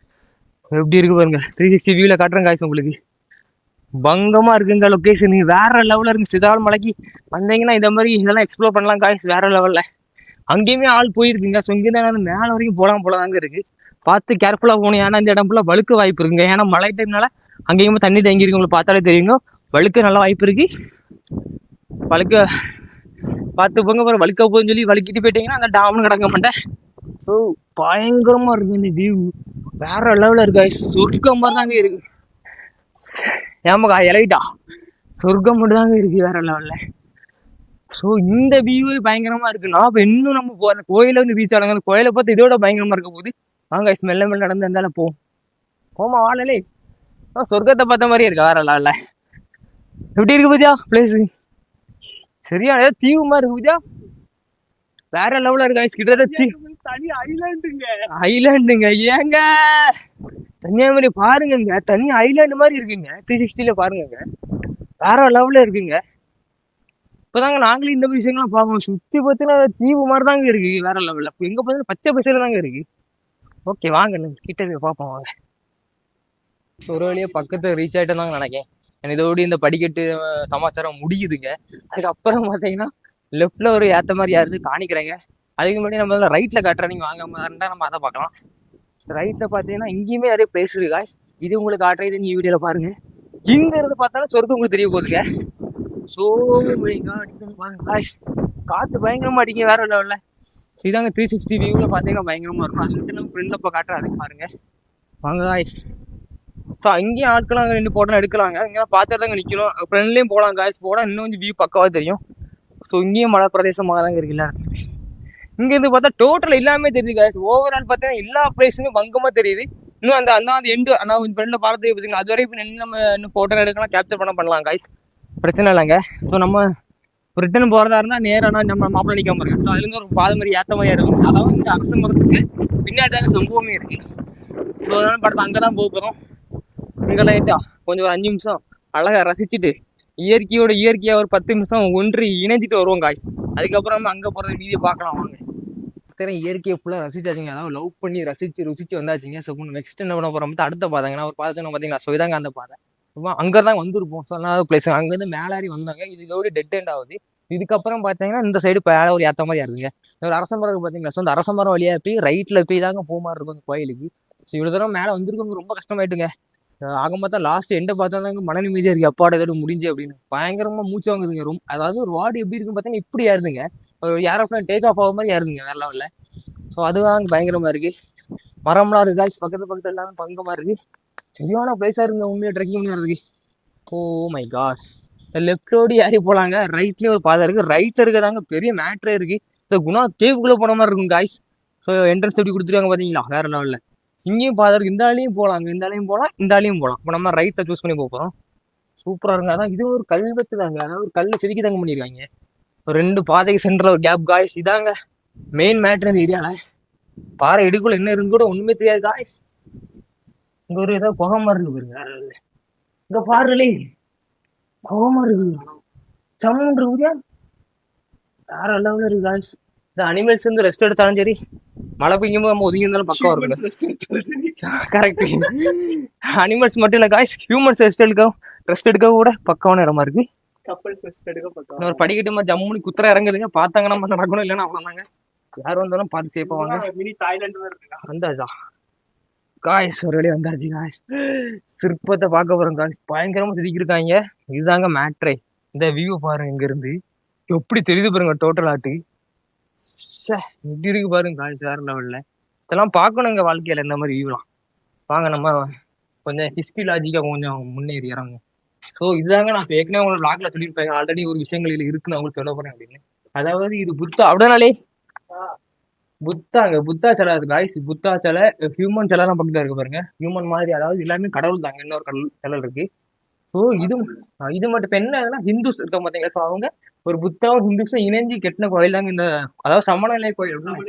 எப்படி இருக்கு பாருங்க. 360 வியூவில் காட்டுறேன் காய்ஸ் உங்களுக்கு. பங்கமாக இருக்குங்க லொக்கேஷன். வேற லெவலில் இருக்கு. சிதால் மலைக்கு வந்தீங்கன்னா இந்த மாதிரி இதெல்லாம் எக்ஸ்ப்ளோர் பண்ணலாம் காய்ஸ். வேற லெவலில் அங்கேயுமே ஆள் போயிருக்குங்க. ஸோ இங்கே தான் மேலே வரைக்கும் போலாங்க இருக்கு. பார்த்து கேர்ஃபுல்லாக போகணும். ஏன்னா இந்த இடம் ஃபுல்லாக வழுக்க வாய்ப்பு இருக்குங்க. ஏன்னா மழை டைம்னால அங்கேயுமே தண்ணி தேங்கி இருக்கு. உங்களுக்கு பார்த்தாலே தெரியுங்க. வழுக்க நல்ல வாய்ப்பு இருக்கு. வழுக்க பார்த்து போங்க. அப்புறம் வழுக்க போகுதுன்னு சொல்லி வழுக்கிட்டு போயிட்டீங்கன்னா அந்த டாம்னு கிடக்க மாட்டேன். ஸோ பயங்கரமாக இருக்கு இந்த வியூ. வேற லெவலில் இருக்கு. சொர்க்கம் மாதிரி தாங்க இருக்கு. ஏமாக்கா இலையிட்டா சொர்க்கம் மட்டும் தாங்க இருக்கு வேற லெவலில். ஸோ இந்த வியூவே பயங்கரமாக இருக்குது. நான் இப்போ இன்னும் நம்ம போகிற கோயிலை வந்து பீச் ஆளுங்க. கோயிலை பார்த்து இதோட பயங்கரமாக இருக்க போகுது. வாங்க மெல்ல நடந்து இருந்தாலும் போமா வாழலே. சொர்க்கத்தை பார்த்த மாதிரியே இருக்கா வேற லெவலில். எப்படி இருக்கு பூஜா பிளேஸு? சரியான ஏதோ தீவு மாதிரி இருக்கு பூஜா. வேற லெவலில் இருக்கு. கிட்டத்தட்ட தனி ஐலாண்டுங்க. ஏங்க கன்னியாகுமரி பாருங்க. தனி ஐலாண்டு மாதிரி இருக்குங்க. 360 பாருங்க. வேற லெவலில் இருக்குங்க. இப்போதாங்க நாங்களும் இந்த மாதிரி விஷயங்கள்லாம் பார்க்கணும். சுற்றி பார்த்தீங்கன்னா தீவு மாதிரி தாங்க இருக்கு. வேற லெவலில் எங்கே பார்த்தீங்கன்னா பச்சை பசையில தாங்க இருக்கு. ஓகே வாங்க கிட்ட போய் பார்ப்போம் வாங்க. ஒரு வழியாக பக்கத்தை ரீச் ஆகிட்டு தாங்க நினைக்கேன். இதோடு இந்த படிக்கட்டு சமாச்சாரம் முடியுதுங்க. அதுக்கப்புறம் பார்த்தீங்கன்னா லெஃப்டில் ஒரு ஏற்ற மாதிரி யாருது காணிக்கிறேங்க. அதுக்கு முன்னாடி நம்ம ரைட்டில் காட்டுறேன். நீங்கள் வாங்க இருந்தால் நம்ம அதை பார்க்கலாம். ரைட்டில் பார்த்தீங்கன்னா இங்கேயுமே நிறைய பிளேஸ் இருக்கா. இது உங்களுக்கு காட்டுறது நீங்கள் வீடியோவில் பாருங்கள். இங்கே இருந்து பார்த்தாலும் சொர்க்கம் உங்களுக்கு தெரிய போகுதுங்க. ஸோ காற்று பயங்கரமாக அடிக்க வேற லெவலில். இதாங்க 360 வியூவில் பார்த்தீங்கன்னா பயங்கரமாக இருக்கும். அது நம்ம ஃப்ரெண்டில் இப்போ காட்டுறேன். அதை பாருங்க வாங்க காய்ஸ். ஸோ அங்கேயும் ஆட்கள் அங்கே 2 போட்டோம் எடுக்கலாங்க. இங்கே பார்த்துட்டு தாங்க நிற்கணும். ஃப்ரெண்ட்லேயும் போகலாம் காய்ஸ். போனால் இன்னும் கொஞ்சம் வியூ பக்காவாக தெரியும். ஸோ இங்கேயும் மழை பிரதேசமாக தாங்க இருக்குல்ல. இங்கேருந்து பார்த்தா டோட்டல் எல்லாமே தெரியுது காய்ஸ். ஓவரால் பார்த்தீங்கன்னா எல்லா பிளேஸுமே பங்கமாக தெரியுது. இன்னும் அந்த எண்டு நான் ஃப்ரெண்டில் பார்த்து பார்த்தீங்கன்னா அது வரைக்கும் நின்று நம்ம இன்னும் போட்டோ எடுக்கலாம், கேப்சர் பண்ணலாம் காய்ஸ். பிரச்சனை இல்லைங்க. ஸோ நம்ம ரிட்டர்ன் போகிறதா இருந்தால் நேராக நம்ம மாப்பிள்ளை நிற்காம இருக்கேன். ஸோ அதுலேருந்து ஒரு பாதை மாதிரி ஏற்ற மாதிரியாக இருக்கும். அதாவது இந்த அரசு மரத்துக்கு பின்னாடி தாங்க சம்பவமே இருக்குது. ஸோ அதனால் படத்தை அங்கே தான் போக போகிறோம். இங்கெல்லாம் ஏட்டா கொஞ்சம் ஒரு 5 நிமிஷம் அழகாக ரசிச்சுட்டு இயற்கையாக ஒரு 10 நிமிஷம் ஒன்று இணைஞ்சிட்டு வருவோம் காய்ஸ். அதுக்கப்புறம் நம்ம அங்கே போகிறத வீடியோ பார்க்கலாம் வாங்க. இயற்கையை ஃபுல்லாக ரசிச்சாச்சுங்க. அதாவது லவ் பண்ணி ருசிச்சு வந்தாச்சுங்க. ஸோ நெக்ஸ்ட் என்ன பண்ண போகிறோம் அடுத்த பாதைங்கன்னா ஒரு பாதை பார்த்தீங்களா. ஸோ இதாங்க அந்த பாதை. அங்கே தான் வந்திருப்போம். ஸோ அதனால பிளேஸ் அங்கேருந்து மேலாரி வந்தாங்க. இது இதோட டெட் எண்ட் ஆகுது. இதுக்கப்புறம் பார்த்தீங்கன்னா இந்த சைடு மேலே ஒரு ஏற்ற மாதிரி இருக்குங்க. ஒரு அரசமரம் பார்த்தீங்களா. ஸோ அந்த அரசமரம் வழியாக போய் ரைட்டில் போய் தாங்க போக மாதிரி இருக்கும் அந்த கோயிலுக்கு. ஸோ இவ்வளோ தூரம் மேலே வந்திருக்கவங்க ரொம்ப கஷ்டமாயிட்டுங்க. ஆக பார்த்தா லாஸ்ட் எண்டை பார்த்தா தாங்க மன நிம்மதியாக இருக்குது. அப்பாட ஏதோ முடிஞ்சு அப்படின்னு பயங்கரமாக மூச்சு வாங்குதுங்க. ரொம்ப அதாவது ஒரு வார்டு எப்படி இருக்குன்னு பார்த்தீங்கன்னா இப்படி ஏறுதுங்க. ஒரு ஏரோப்ளேன் டேக் ஆஃப் ஆக மாதிரி ஏறுதுங்க வேற லெவலில். ஸோ அதுதான் பயங்கரமாக இருக்குது. மரம்லாம் இருக்குது காய்ஸ், பக்கத்து எல்லாமே பங்கமாக இருக்குது. சரியான பிளேஸாக இருக்குங்க உண்மையாக ட்ரெக்கிங் பண்ணுறதுக்கு. Oh my God. Left road ஏறி போகலாங்க, ரைட்லேயும் ஒரு பாதை இருக்குது. ரைட்ஸ் இருக்கிறதாங்க பெரிய மேட்ரே இருக்குது. இந்த குணா கேவுக்குள்ளே போன மாதிரி இருக்கும் காய்ஸ். ஸோ என்ட்ரன்ஸ் எப்படி கொடுத்துருக்காங்க பார்த்தீங்களா வேற லெவலில். இங்கேயும் பாதை இருக்குது, இந்த ஆளையும் போகலாங்க, இந்த ஆளையும் போகலாம், இந்த ஆளையும் போகலாம். இப்போ நம்ம ரைட்டை சூஸ் பண்ணி போகிறோம். சூப்பராக இருங்க. அதான் இது ஒரு கல்வெட்டு தாங்க, அதாவது ஒரு கல்லை செதுக்கி தாங்க பண்ணியிருக்காங்க. ஒரு 2 பாதைக்கு சென்ற ஒரு கேப் காய்ஸ். இதாங்க மெயின் மேட்ரு இந்த ஏரியாவில். பாறை இடுக்குள்ள என்ன இருந்து கூட ஒன்றுமே தெரியாது காய்ஸ். இங்கே ஒரு ஏதாவது புகை மாதிரி இருக்கு பாருங்க. இங்கே பாருலே புகை மாதிரி இருக்கு, சம்மன் இருக்குதா வேற லெவலில் இருக்கு காய்ஸ். இந்த அனிமல்ஸ் வந்து ரெஸ்ட் எடுத்தாலும் சரி, மழை பெய்யும் போது நம்ம ஒதுங்கி இருந்தாலும் பக்கம் வருங்க. கரெக்ட். அனிமல்ஸ் மட்டும் இல்லை காய்ஸ், ஹியூமன்ஸ் ரெஸ்ட் எடுக்க கூட பக்கமான இடமா இருக்கு. ஒரு படிக்கட்டு மாதிரி ஜம்முனி குத்துற இறங்குதுங்க. பார்த்தாங்கன்னா நம்ம நடக்கணும், இல்லைன்னா அவ்வளோதாங்க. யார் வந்தாலும் பார்த்து சேஃபா வாங்க. வந்தாச்சா காய்ஸ், ஒரு வழியாக வந்தாச்சு காய்ஸ். சிற்பத்தை பார்க்க போறோம் காய்ஸ். பயங்கரமா செதுக்கிருக்காங்க. இதுதாங்க மேட்ரே. இந்த வியூ பாருங்க, இங்க இருந்து எப்படி தெரியுது பாருங்க டோட்டல் ஆட்டு. இப்படி இருக்கு பாருங்க காய்ஸ், வேற லெவல்ல. இதெல்லாம் பார்க்கணுங்க வாழ்க்கையில, இந்த மாதிரி வியூலாம். வாங்க நம்ம கொஞ்சம் ஹிஸ்ட்ரி லாஜிக்கா கொஞ்சம் முன்னேறி இறங்கும். ஸோ இதுதாங்க நான் ஏற்கனவே உங்களுக்கு வ்ளாக்ல சொல்லியிருப்பேன். ஆல்ரெடி ஒரு விஷயங்கள் இதுல இருக்குன்னு அவங்களுக்கு சொல்ல போறேன் அப்படின்னு. அதாவது இது புத்தா அப்படினாலே புத்தாங்க, புத்தா சிலை இருக்கு காய்ஸ். புத்தா சிலை, ஹியூமன் சிலைலாம் பக்கத்துல இருக்கு பாருங்க. ஹியூமன் மாதிரி, அதாவது எல்லாமே கடவுள் தாங்க. இன்னொரு கடவுள் சிலை இருக்கு. ஸோ இது மட்டும் இப்போ என்ன ஆகுதுன்னா, ஹிந்துஸ் இருக்க பார்த்தீங்களா. ஸோ அவங்க ஒரு புத்தாவும் ஹிந்துஸும் இணைஞ்சு கெட்டின கோயில் தாங்க இந்த, அதாவது சமநிலை கோயில்.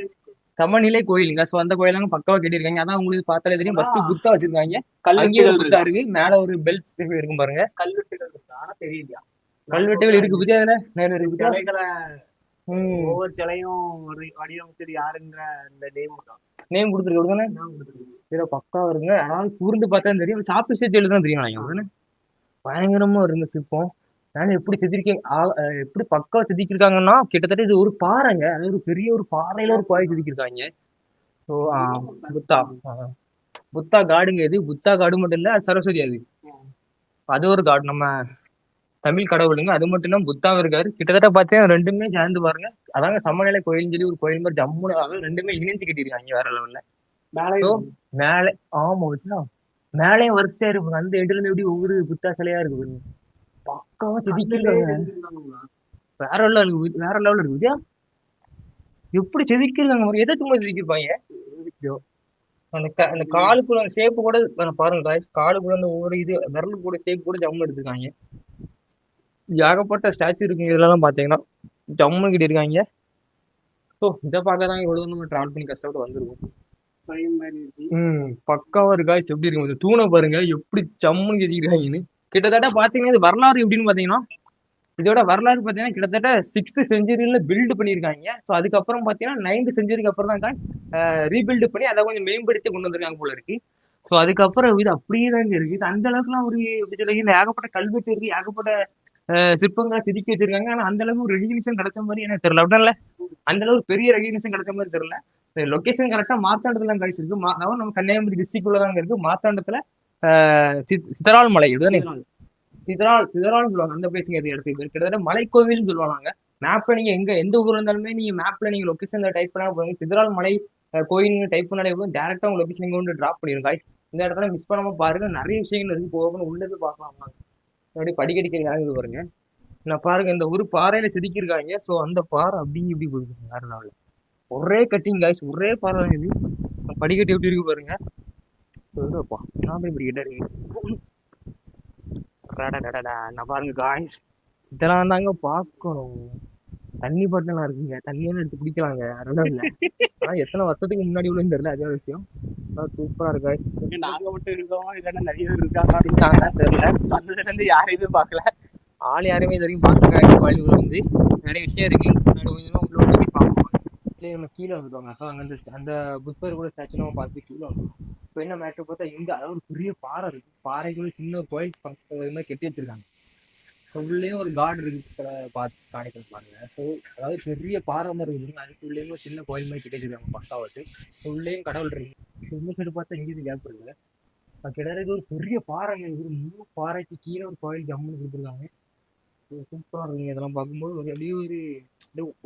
சமநிலை கோயிலுங்க. ஸோ அந்த கோயிலாங்க பக்காவா கட்டியிருக்காங்க. அதான் உங்களுக்கு பார்த்தாலே தெரியும். ஃபர்ஸ்ட் புத்தா வச்சிருக்காங்க, கல்வெட்டுகள் புத்தா இருக்கு, மேல ஒரு பெல்ட் இருக்கும் பாருங்க. கல்வெட்டுகள் இருக்கு, ஆனா தெரியல. கல்வெட்டுகள் இருக்கு புதிய, அதுல நேரம் இருக்கு. ஒவ்வொரு சிலையும் ஒரு வடிவமைச்சது யாருன்ற இந்த நேம் கொடுத்துருக்காங்க. இதுல பக்கா வருங்க. அதாவது கூர்ந்து பார்த்தா தெரியும். சாப்பிட்டு சேர்த்து எழுதுதான் தெரியும். பயங்கரமா இருந்த சிற்பம். நானும் எப்படி எப்படி பக்காவா செதுக்கிருக்காங்கன்னா, கிட்டத்தட்ட இது ஒரு பாறைங்க. அதாவது ஒரு பெரிய ஒரு பாறையில ஒரு பாறை செதுக்கிருக்காங்க. ஸோ புத்தா புத்தா காடுங்க. இது புத்தா காடு மட்டும் இல்ல, சரஸ்வதி அது ஒரு காடு, நம்ம தமிழ் கடவுளுங்க. அது மட்டும் இல்லாம புத்தாவும் இருக்காரு. கிட்டத்தட்ட பார்த்தீங்கன்னா ரெண்டுமே சேர்ந்து பாருங்க. அதாங்க சமநிலை கோயில்னு சொல்லி ஒரு கோயில் மாதிரி ஜம்முன்னு, அதாவது ரெண்டுமே இணைஞ்சு கட்டிருக்காங்க வேற லெவல்ல. மேலே ஆமா வச்சுனா மேலேயும் வரிசையா இருக்கு. அந்த இடத்துல எப்படி ஒவ்வொரு புத்தா சிலையா இருக்கு பாருங்க. பக்காவா செதுக்கிருக்காங்க. வேற லெவல் இருக்கு, வேற லெவல் இருக்கு. எப்படி செதுக்கிருக்காங்க, எதை தும்மா செதுக்கிருப்பாங்க. அந்த காலுக்குள்ள அந்த ஷேப்பு கூட பாருங்க காய்ஸ். காலுக்குள்ள அந்த ஒவ்வொரு இது விரலு கூட ஷேப் கூட ஜம்மு எடுத்துருக்காங்க. ஏகப்பட்ட ஸ்டாச்சு இருக்குங்க. இதெல்லாம் பாத்தீங்கன்னா ஜம்மு கிட்ட இருக்காங்க. ஸோ இதை பார்க்க தான் இவ்வளவு நம்ம டிராவல் பண்ணி கஷ்டப்பட்டு வந்துருக்கோம். பக்காவா இருக்கு காய்ஸ். எப்படி இருக்கு தூணை பாருங்க, எப்படி ஜம்முன்னு கட்டிருக்காங்கன்னு. கிட்டத்தட்ட பாத்தீங்கன்னா இது வரலாறு எப்படின்னு பாத்தீங்கன்னா, இதோட வரலாறு பார்த்தீங்கன்னா கிட்டத்தட்ட 6th செஞ்சுரியில பில்டு பண்ணியிருக்காங்க. ஸோ அதுக்கப்புறம் பார்த்தீங்கன்னா 9th செஞ்சுரிக்கு அப்புறம் தான் ரீபில்டு பண்ணி அதை கொஞ்சம் மேம்படுத்தி கொண்டு வந்திருக்காங்க போல இருக்கு. ஸோ அதுக்கப்புறம் இது அப்படியே தாங்க இருக்கு. இது அந்த அளவுக்குலாம் ஒரு ஏகப்பட்ட கல்வெட்டு இருக்கு, ஏகப்பட்ட சிற்பங்களை செதுக்கி வச்சிருக்காங்க. ஆனால் அந்த அளவுக்கு ஒரு ரெகக்னிஷன் கிடைச்ச மாதிரி எனக்கு தெரியல. அப்படின்னா அந்த அளவுக்கு பெரிய ரெகக்னிஷன் கிடைச்ச மாதிரி தெரியல. லொகேஷன் கரெக்டாக மார்த்தாண்டத்துல தான் கிடைச்சிருக்கு. அதாவது நம்ம கன்னியாகுமரி டிஸ்ட்ரிக்ட் உள்ள தாங்க இருக்கு. மார்த்தாண்டத்துல சிதறால் மலை இதுதானே, சிதறால் சொல்லுவாங்க அந்த பிளேஸ். இடத்துக்கு பேர் கிட்டத்தட்ட மலைக்கோவில் சொல்லுவாங்க. மேப்ல நீங்க எந்த ஊர் இருந்தாலுமே நீங்க மேப்ல நீங்க லொகேஷன் டைப் பண்ணா போதும், சிதறால் மலை கோயில் டைப் பண்ணாலே போதும், டேரக்டா உங்க லொகேஷன் இங்க வந்து டிராப் பண்ணிருங்க. இந்த இடத்துல மிஸ் பண்ணாம பாருங்க, நிறைய விஷயங்கள் இருக்கு. போகணும் உள்ளது பார்க்கலாம். அப்படி படிக்கடிக்க பாருங்க. நான் பாருங்க இந்த ஒரு பாறையில செதுக்கிருக்காங்க. ஸோ அந்த பாறை அப்படிங்க இப்படி போயிருக்கு வேற நாள். ஒரே கட்டிங் காய்ஸ், ஒரே பாறை தான் இது. படிக்கட்டு எப்படி இருக்கு பாருங்க. இப்படி கிட்ட இருக்கு. நான் பாருங்க காய்ஸ், இதெல்லாம் தாங்க பார்க்கணும். தண்ணி பாட்டிலாம் இருக்குங்க, தண்ணியெல்லாம் எடுத்து குடிக்கலாங்க. அதெல்லாம் இல்லை. ஆனால் எத்தனை வருஷத்துக்கு முன்னாடி உள்ளன்னு தெரியல, அதே விஷயம். சூப்பரா இருக்கா. நாங்க மட்டும் இருக்கோம், இல்லைன்னா நிறைய பேர் இருக்காங்க தெரியல. அதுல யாரும் எதுவும் பார்க்கல, ஆள் யாருமே இது வரைக்கும் பார்த்துருக்காங்க. கோயிலுக்குள்ள வந்து நிறைய விஷயம் இருக்கு. கொஞ்சமா உள்ள போய் பார்ப்போம். இல்லை நம்ம கீழே வந்துடுவாங்க. ஸோ அங்கே அந்த புத்தர் கூட ஸ்டாச்சு நம்ம பார்த்து கீழே வந்துடும். இப்போ என்ன மேட்ரு பார்த்தா இங்கே அதாவது பெரிய பாறை இருக்கு. பாறைக்குள்ள சின்ன கோயில் இது மாதிரி கட்டி வச்சிருக்காங்க. உள்ளேயும் ஒரு கார்டு இருக்கு, பார்த்து காணிக்க பாருங்க. ஸோ அதாவது பெரிய பாறை மாதிரி இருக்குதுங்க. அதுக்குள்ளேயும் ஒரு சின்ன கோயில் மாதிரி கட்டி வச்சிருக்காங்க பக்காவாட்டு. உள்ளேயும் கடவுள் இருக்கு. இன்னும் சைடு பார்த்தா இங்கேயும் கேப் இருக்கு. கிட்டத்தட்ட இது ஒரு பெரிய பாறைங்க. இது ஒரு 3 பாறைக்கு கீழே ஒரு கோயில் ஜம்முன்னு கொடுத்துருக்காங்க. சூப்பரா இருக்குங்க. இதெல்லாம் பார்க்கும்போது ஒரு அப்படியே ஒரு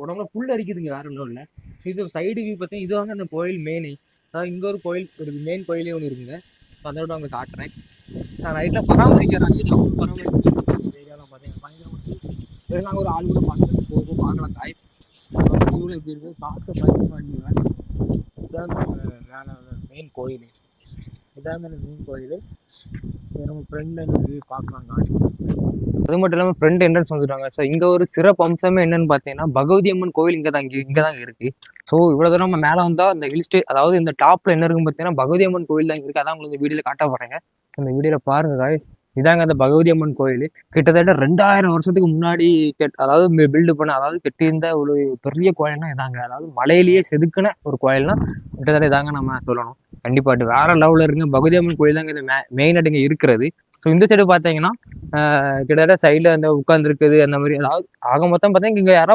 உடம்புல புல் அரிக்குதுங்க. வேற ஒன்றும் இல்லை. இது சைடு வியூ பார்த்தீங்கன்னா இது வாங்க அந்த கோயில் மெயின். அதாவது இங்க ஒரு கோயில் ஒரு மெயின் கோயிலே ஒன்று இருக்குங்க. அதோட அவங்க காட்டுறேன். நான் நைட்டில் பராமரிக்கிறாங்க. ஏதாவது பராமரிக்கிறாங்க ஏரியாலாம் பார்த்தீங்கன்னா பயங்கரமாக நாங்கள் ஒரு ஆள் கூட பார்க்குறது போகும் பார்க்கலாம் காய் எப்படி இருக்கு பார்த்து பயன்படுத்துவேன். இதான் மேலே மெயின் கோயில். இதான் மெயின் கோயில். நம்ம ஃப்ரெண்ட் பார்க்கலாம் காடி. அது மட்டும் இல்லாமல் ஃப்ரெண்ட் என்ட்ரன்ஸ் வந்துட்டாங்க. ஸோ இங்கே ஒரு சிறப்பு அம்சமே என்னன்னு பார்த்தீங்கன்னா பகவதி அம்மன் கோயில் இங்கே தான் இருக்கு. ஸோ இவ்வளோ தூரம் நம்ம மேலே வந்தால் அந்த ஹில் அதாவது இந்த டாப்ல என்ன இருக்குன்னு பார்த்தீங்கன்னா பகவதி அம்மன் கோயில் தான் இருக்கு. அதான் உங்களுக்கு வீடியோவில் காட்ட போறேங்க. அந்த வீடியோவில் பாருங்க காய்ஸ். இதாங்க அந்த பகவதி அம்மன் கோயில். கிட்டத்தட்ட 2000 வருஷத்துக்கு முன்னாடி அதாவது பில்டு பண்ண அதாவது கட்டியிருந்த ஒரு பெரிய கோயில்னா இதாங்க. அதாவது மலையிலேயே செதுக்குன ஒரு கோயில்னா கிட்டத்தட்ட இதாங்க நம்ம சொல்லணும். கண்டிப்பாட்டு வேற லெவலில் இருக்குங்க. பகவதி அம்மன் கோயில் தாங்க இது மெயின் இங்க இருக்கிறது. ஸோ இந்த சைடு பார்த்தீங்கன்னா கிட்டத்தட்ட சைடில் அந்த உட்காந்துருக்குது அந்த மாதிரி. அதாவது ஆக மொத்தம் பார்த்தீங்கன்னா இங்கே யாரோ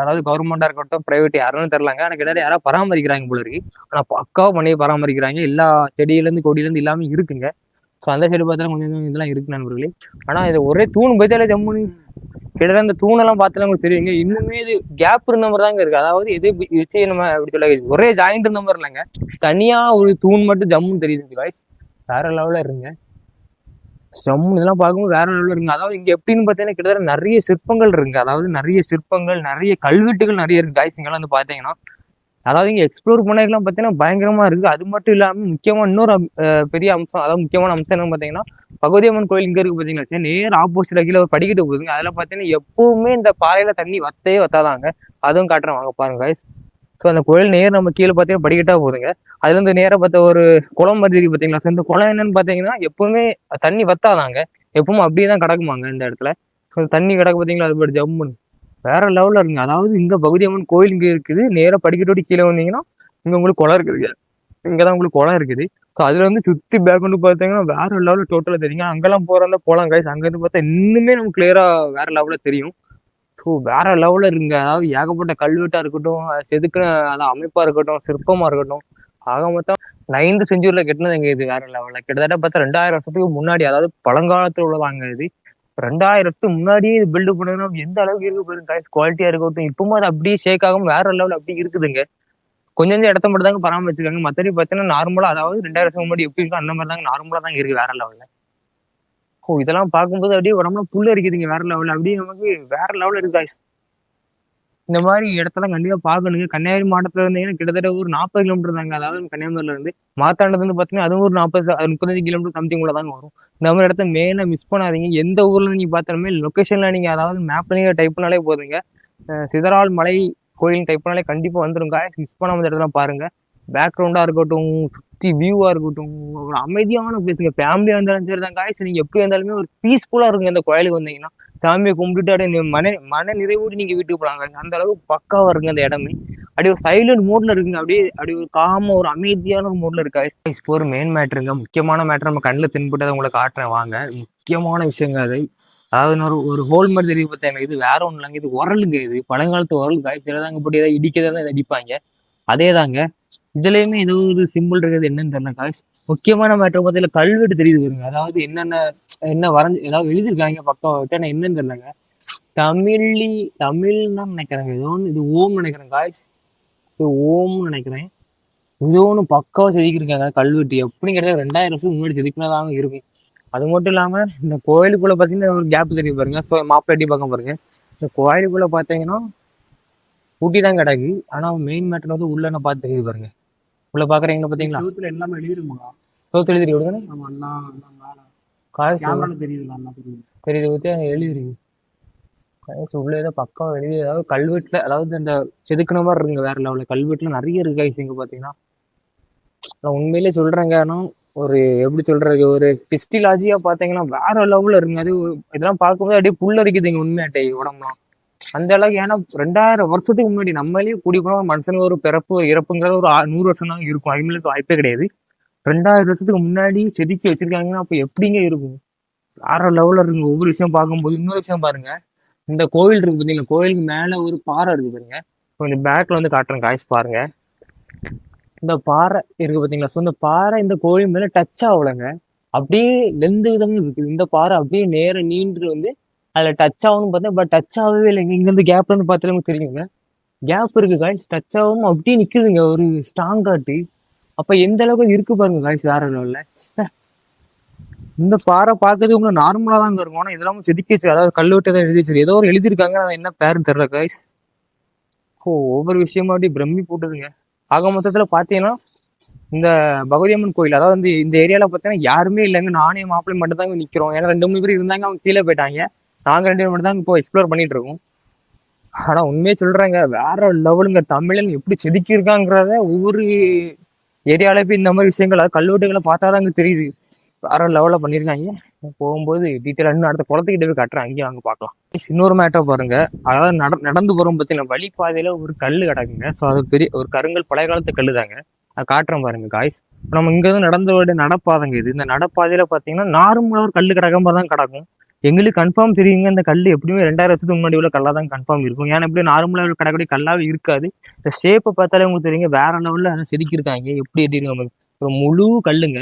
அதாவது கவர்மெண்ட்டாக இருக்கட்டும் ப்ரைவேட் யாரும் தெரிலாங்க. ஆனால் கிட்டத்தட்ட யாரோ பராமரிக்கிறாங்க போல இருக்கு. ஆனால் பக்காவாக பண்ணி பராமரிக்கிறாங்க. எல்லா செடியிலேருந்து கொடியிலேருந்து எல்லாமே இருக்குங்க. ஸோ அந்த சைடு பார்த்தாலும் கொஞ்சம் இதெல்லாம் இருக்கு நண்பர்களே. ஆனால் இது ஒரே தூண் பத்தியாலே ஜம்முன்னு கிட்டத்தட்ட அந்த தூணெல்லாம் பார்த்தாலும் உங்களுக்கு தெரியுங்க. இன்னுமே இது கேப் இருந்த மாதிரி தாங்க இருக்கு. அதாவது எது வச்சு நம்ம எப்படி சொல்ல ஒரே ஜாயிண்ட் இருந்த மாதிரி இல்லைங்க. தனியா ஒரு தூண் மட்டும் ஜம்முன்னு தெரியுது காய்ஸ். வேற லெவலில் இருங்க. ஜம்முன்னு இதெல்லாம் பார்க்கும்போது வேற லெவலில் இருக்குங்க. அதாவது இங்க எப்படின்னு பார்த்தீங்கன்னா கிட்டத்தட்ட நிறைய சிற்பங்கள் இருக்குங்க. அதாவது நிறைய சிற்பங்கள் நிறைய கல்வெட்டுகள் நிறைய இருக்கு காய்ஸ். இங்கெல்லாம் வந்து பார்த்தீங்கன்னா அதாவது இங்கே எக்ஸ்ப்ளோர் பண்ணலாம் பார்த்தீங்கன்னா பயங்கரமா இருக்கு. அது மட்டும் இல்லாமல் முக்கியமா இன்னொரு பெரிய அம்சம் அதாவது முக்கியமான அம்சம் என்னன்னு பார்த்தீங்கன்னா பகவதி அம்மன் கோயில் இங்கே இருக்கு பார்த்தீங்கன்னா நேர் ஆப்போசிட்ல கீழே ஒரு படிக்கட்டு போகுதுங்க. அதில் பார்த்தீங்கன்னா எப்பவுமே இந்த பாறையில தண்ணி வத்தே வத்தாதாங்க. அதுவும் காட்டுறேன் வாங்க பாருங்க காய்ஸ். ஸோ அந்த கோயில் நேர் நம்ம கீழே பார்த்தீங்கன்னா படிக்கட்டா போகுதுங்க. அதுல இருந்து நேராக பார்த்த ஒரு குளம் மாதிரி இருக்கு பார்த்தீங்களா. ஸோ இந்த குளம் என்னன்னு பார்த்தீங்கன்னா எப்பவுமே தண்ணி வத்தாதாங்க. எப்பவும் அப்படியே தான் கிடக்குமாங்க இந்த இடத்துல. தண்ணி கிடக்கு பார்த்தீங்களா அது படி ஜம்முன்னு வேற லெவலில் இருக்குங்க. அதாவது இங்க பகவதி அம்மன் கோயில் இங்கே இருக்குது. நேராக படிக்கட்டோடி கீழே வந்தீங்கன்னா இங்க உங்களுக்கு குளம் இருக்குது. இங்கதான் உங்களுக்கு குளம் இருக்குது. ஸோ அதுல வந்து சுத்தி பேக் வந்து பார்த்தீங்கன்னா வேற லெவலில் டோட்டலாக தெரியுங்க. அங்கெல்லாம் போறதா போலாம் கைஸ். அங்கேருந்து பார்த்தா இன்னுமே நமக்கு கிளியரா வேற லெவலில் தெரியும். ஸோ வேற லெவலில் இருக்குங்க. அதாவது ஏகப்பட்ட கல்வெட்டா இருக்கட்டும் செதுக்கின அதாவது அமைப்பா இருக்கட்டும் சிற்பமா இருக்கட்டும் ஆக மொத்தம் 9th செஞ்சுரியில் கட்டினது எங்க இது வேற லெவலில். கிட்டத்தட்ட பார்த்தா 2000 வருஷத்துக்கு முன்னாடி அதாவது பழங்காலத்தில் உள்ளதாங்க இது. 2000த்துக்கு முன்னாடியே இது பில்டு பண்ணணும் எந்த அளவுக்கு இருக்கு பாருங்க காய்ஸ். குவாலிட்டியா இருக்கட்டும் இப்பவும் அது அப்படியே ஷேக் ஆகும் வேற லெவல் அப்படி இருக்குதுங்க. கொஞ்சம் இடத்த மட்டும் தாங்க பராமரிச்சிருக்காங்க. மற்றபடி பார்த்தீங்கன்னா நார்மலா அதாவது 2000 வருஷம் முன்னாடி எப்படி இருக்கும் அந்த மாதிரி தாங்க நார்மலா தாங்க இருக்கு வேற லெவல்ல. ஓ இதெல்லாம் பார்க்கும்போது அப்படியே உடம்புல புல் இருக்குதுங்க வேற லெவலில். அப்படியே நமக்கு வேற லெவலில் இருக்கு காய்ஸ். இந்த மாதிரி இடத்தெல்லாம் கண்டிப்பா பார்க்கணுங்க. கன்னியாகுமரி மாவட்டத்துல இருந்தீங்கன்னா கிட்டத்தட்ட ஒரு 40 கிலோமீட்டர் தாங்க. அதாவது கன்னியாகுமரியில இருந்து மாத்தாண்டத்துல இருந்து பார்த்தீங்கன்னா அதுவும் ஒரு 35 கிலோமீட்டர் சம்திங் உள்ள தாங்க வரும். இந்த மாதிரி இடத்த மெயினாக மிஸ் பண்ணாதீங்க. எந்த ஊர்ல நீங்க பார்த்தாலுமே லொக்கேஷன்ல நீங்க அதாவது மேப்ல நீங்க டைப் பண்ணாலே போதுங்க. சிதறால் மலை கோயில் டைப் பண்ணாலே கண்டிப்பா வந்துருங்க. மிஸ் பண்ணாம இடத்துல பாருங்க. பேக்ரவுண்டா இருக்கட்டும் சுற்றி வியூவா இருக்கட்டும் ஒரு அமைதியான பிளேஸுங்க. ஃபேமிலியா இருந்தாலும் சரி தான் காய்ச்சி நீங்க எப்படி இருந்தாலுமே ஒரு பீஸ்ஃபுல்லா இருக்குங்க இந்த கோயிலுக்கு வந்தீங்கன்னா. சாமியை கும்பிட்டுட்டு அப்படியே மன நிறைவோடு நீங்க வீட்டுக்கு போறாங்க. அந்த அளவுக்கு பக்காவா இருக்குங்க அந்த இடமே. அப்படியே ஒரு சைலண்ட் மோட்ல இருக்குங்க. அப்படியே ஒரு காம ஒரு அமைதியான ஒரு மோட்ல இருக்கு. இப்போ ஒரு மெயின் மேட்ருங்க முக்கியமான மேட்ரு நம்ம கண்ணில் தென்பட்டு உங்களை காட்டுறேன் வாங்க. முக்கியமான விஷயங்க அது. அதாவது ஒரு ஹோல் மாதிரி தெரியும் பார்த்தா இது வேற ஒன்றும் இல்லைங்க. இது உரலுங்க. இது பழங்காலத்து உரல் காய்ச்சி தாங்க போட்டு ஏதாவது இடிக்கதான் இதை அடிப்பாங்க. அதே தாங்க இதுலயுமே ஏதோ ஒரு சிம்பிள் இருக்குது என்னன்னு தெரியல காய்ஸ். முக்கியமான மேட்டர் பார்த்தீங்க கல்வெட்டு தெரியுது பாருங்க. அதாவது என்ன வரைஞ்சு ஏதாவது எழுதிருக்காங்க பக்கம் விட்டு என்னன்னு தெரியலங்க. தமிழ்னா நினைக்கிறேங்க. ஏதோ ஒன்று இது ஓம் நினைக்கிறேன் காய்ஸ். இது ஓம்னு நினைக்கிறேன். இது ஒன்று பக்காவா செதுக்கிருக்காங்க கல்வெட்டு. எப்படிங்கிறத 2000 வருஷம் முன்னாடி செதுக்கினதாங்க இருக்கும். அது மட்டும் இல்லாம இந்த கோயிலுக்குள்ள பாத்தீங்கன்னா ஒரு கேப் தெரியும் பாருங்க. மாப்பிள்ளை பக்கம் பாருங்க. இந்த கோயிலுக்குள்ள பாத்தீங்கன்னா ஊட்டி தான் கிடக்கு. ஆனா மெயின் மேட்டர் வந்து உள்ள நான் பார்த்து தெரியுது பாருங்க. உள்ள பாக்குறீங்களா பாத்தீங்களா எல்லாமே எழுதிருமாங்க. சோத்து எழுதிருக்கு விடுங்க. நம்ம அண்ணா காசு தெரியுது பத்தி எழுதிருக்கு. காசு உள்ள ஏதோ பக்கம் எழுதி அதாவது கல்வெட்டுல அதாவது அந்த செதுக்கின மாதிரி இருக்குங்க வேற லெவலில். கல்வெட்டுல நிறைய இருக்கு காய்ஸ் இங்க பாத்தீங்கன்னா. நான் உண்மையிலே சொல்றேங்க. ஆனால் ஒரு எப்படி சொல்றது ஒரு பிஸ்டிலாஜியா பாத்தீங்கன்னா வேற லெவல்ல இருக்குங்க. அது இதெல்லாம் பார்க்கும்போது அப்படியே புல்லரிக்குதுங்க உண்மையாட்டை உடம்புலாம் அந்த அளவுக்கு. ஏன்னா 2000 வருஷத்துக்கு முன்னாடி நம்மளே கூடி போன மனுஷனுக்கு ஒரு பிறப்பு இறப்புங்கிறது ஒரு 100 வருஷம் தான் இருக்கும். அதுமாதிரி வாய்ப்பே கிடையாது. 2000 வருஷத்துக்கு முன்னாடி செதுக்கி வச்சிருக்காங்கன்னா அப்போ எப்படிங்க இருக்கும். வேற லெவல்ல இருக்குங்க ஒவ்வொரு விஷயம் பார்க்கும்போது. இன்னொரு விஷயம் பாருங்க. இந்த கோவில் இருக்கு பார்த்தீங்களா. கோயிலுக்கு மேல ஒரு பாறை இருக்கு பாருங்க. கொஞ்சம் பேக்ல வந்து காட்டுறேன் காய்ஸ் பாருங்க. இந்த பாறை இருக்கு பார்த்தீங்களா? ஸோ இந்த பாறை இந்த கோயில் மேலே டச் ஆகலைங்க. அப்படியே லெந்து விதங்க இருக்குது. இந்த பாறை அப்படியே நேரம் நீண்டு வந்து அதில் டச் ஆகணும்னு பார்த்தேன். பட் டச் ஆகவே இல்லைங்க. இங்கேருந்து கேப்ல இருந்து பார்த்தாலே உங்களுக்கு தெரியுங்க. கேப் இருக்கு காய்ஸ். டச் ஆகாம அப்படியே நிற்குதுங்க ஒரு ஸ்ட்ராங் காட்டு. அப்போ எந்த அளவுக்கு இருக்கு பாருங்க காய்ஸ் வேற லெவலில். இந்த பாறை பார்க்கறது உங்களுக்கு நார்மலாக தாங்க இருக்கும். ஆனால் இதெல்லாம் செதுக்கிச்சு, அதாவது கல்வெட்டு தான் எழுதிச்சு. ஏதோ ஒரு எழுதியிருக்காங்க, அது என்ன பேருன்னு தெரியல காய்ஸ். ஒவ்வொரு விஷயமா அப்படியே பிரம்மி போட்டுதுங்க. ஆக மொத்தத்தில் பார்த்தீங்கன்னா இந்த பகவதி அம்மன் கோயில், அதாவது வந்து இந்த ஏரியாவில் பார்த்தீங்கன்னா யாருமே இல்லைங்க. நானே மாப்பிள்ளை மட்டும் தாங்க நிற்கிறோம். ஏன்னா 2-3 பேர் இருந்தாங்க, அவங்க கீழே போயிட்டாங்க. நாங்கள் 2 பேர் மட்டும் தான் இப்போ எக்ஸ்ப்ளோர் பண்ணிட்டு இருக்கோம். ஆனால் உண்மையே சொல்கிறேங்க, வேற லெவலுங்க. தமிழன் எப்படி செதுக்கியிருக்காங்கிறத ஒவ்வொரு ஏரியாவில் போய் இந்த மாதிரி விஷயங்கள், அதாவது கல்வெட்டுகளை பார்த்தா தாங்க தெரியுது. வேற லெவலில் பண்ணியிருக்காங்க. போகும்போது டீட்டெயிலாக இன்னும் அடுத்த குளத்துக்கிட்ட போய் கட்டுறேன், அங்கேயும் வாங்க பார்க்கலாம். இன்னொரு மேட்டரை பாருங்க, அதாவது நடந்து போகிறோம் பார்த்தீங்கன்னா வழி பாதையில் ஒரு கல் கிடக்குங்க. ஸோ அது பெரிய ஒரு கருங்கல், பழைய காலத்து கல் தாங்க. அதை காட்டுறேன் பாருங்க காய்ஸ். இப்போ நம்ம இங்கேருந்து நடந்த நடப்பாதைங்க இது. இந்த நடப்பாதையில் பார்த்தீங்கன்னா நார்மலாக ஒரு கல் கிடக்காம தான் கிடக்கும். எங்களுக்கு கன்ஃபார்ம் தெரியுங்க, இந்த கல் எப்படியுமே 2000 வருஷத்துக்கு முன்னாடி உள்ள கல்லாக தான் கன்ஃபார்ம் இருக்கும். ஏன்னா எப்படி நார்மலாக கிடக்கக்கூடிய கல்லாவே இருக்காது. இந்த ஷேப்பை பார்த்தாலே உங்களுக்கு தெரியுங்க, வேற லெவலில் அதை செதுக்கியிருக்காங்க. எப்படி இருக்காங்க, ஒரு முழு கல்லுங்க.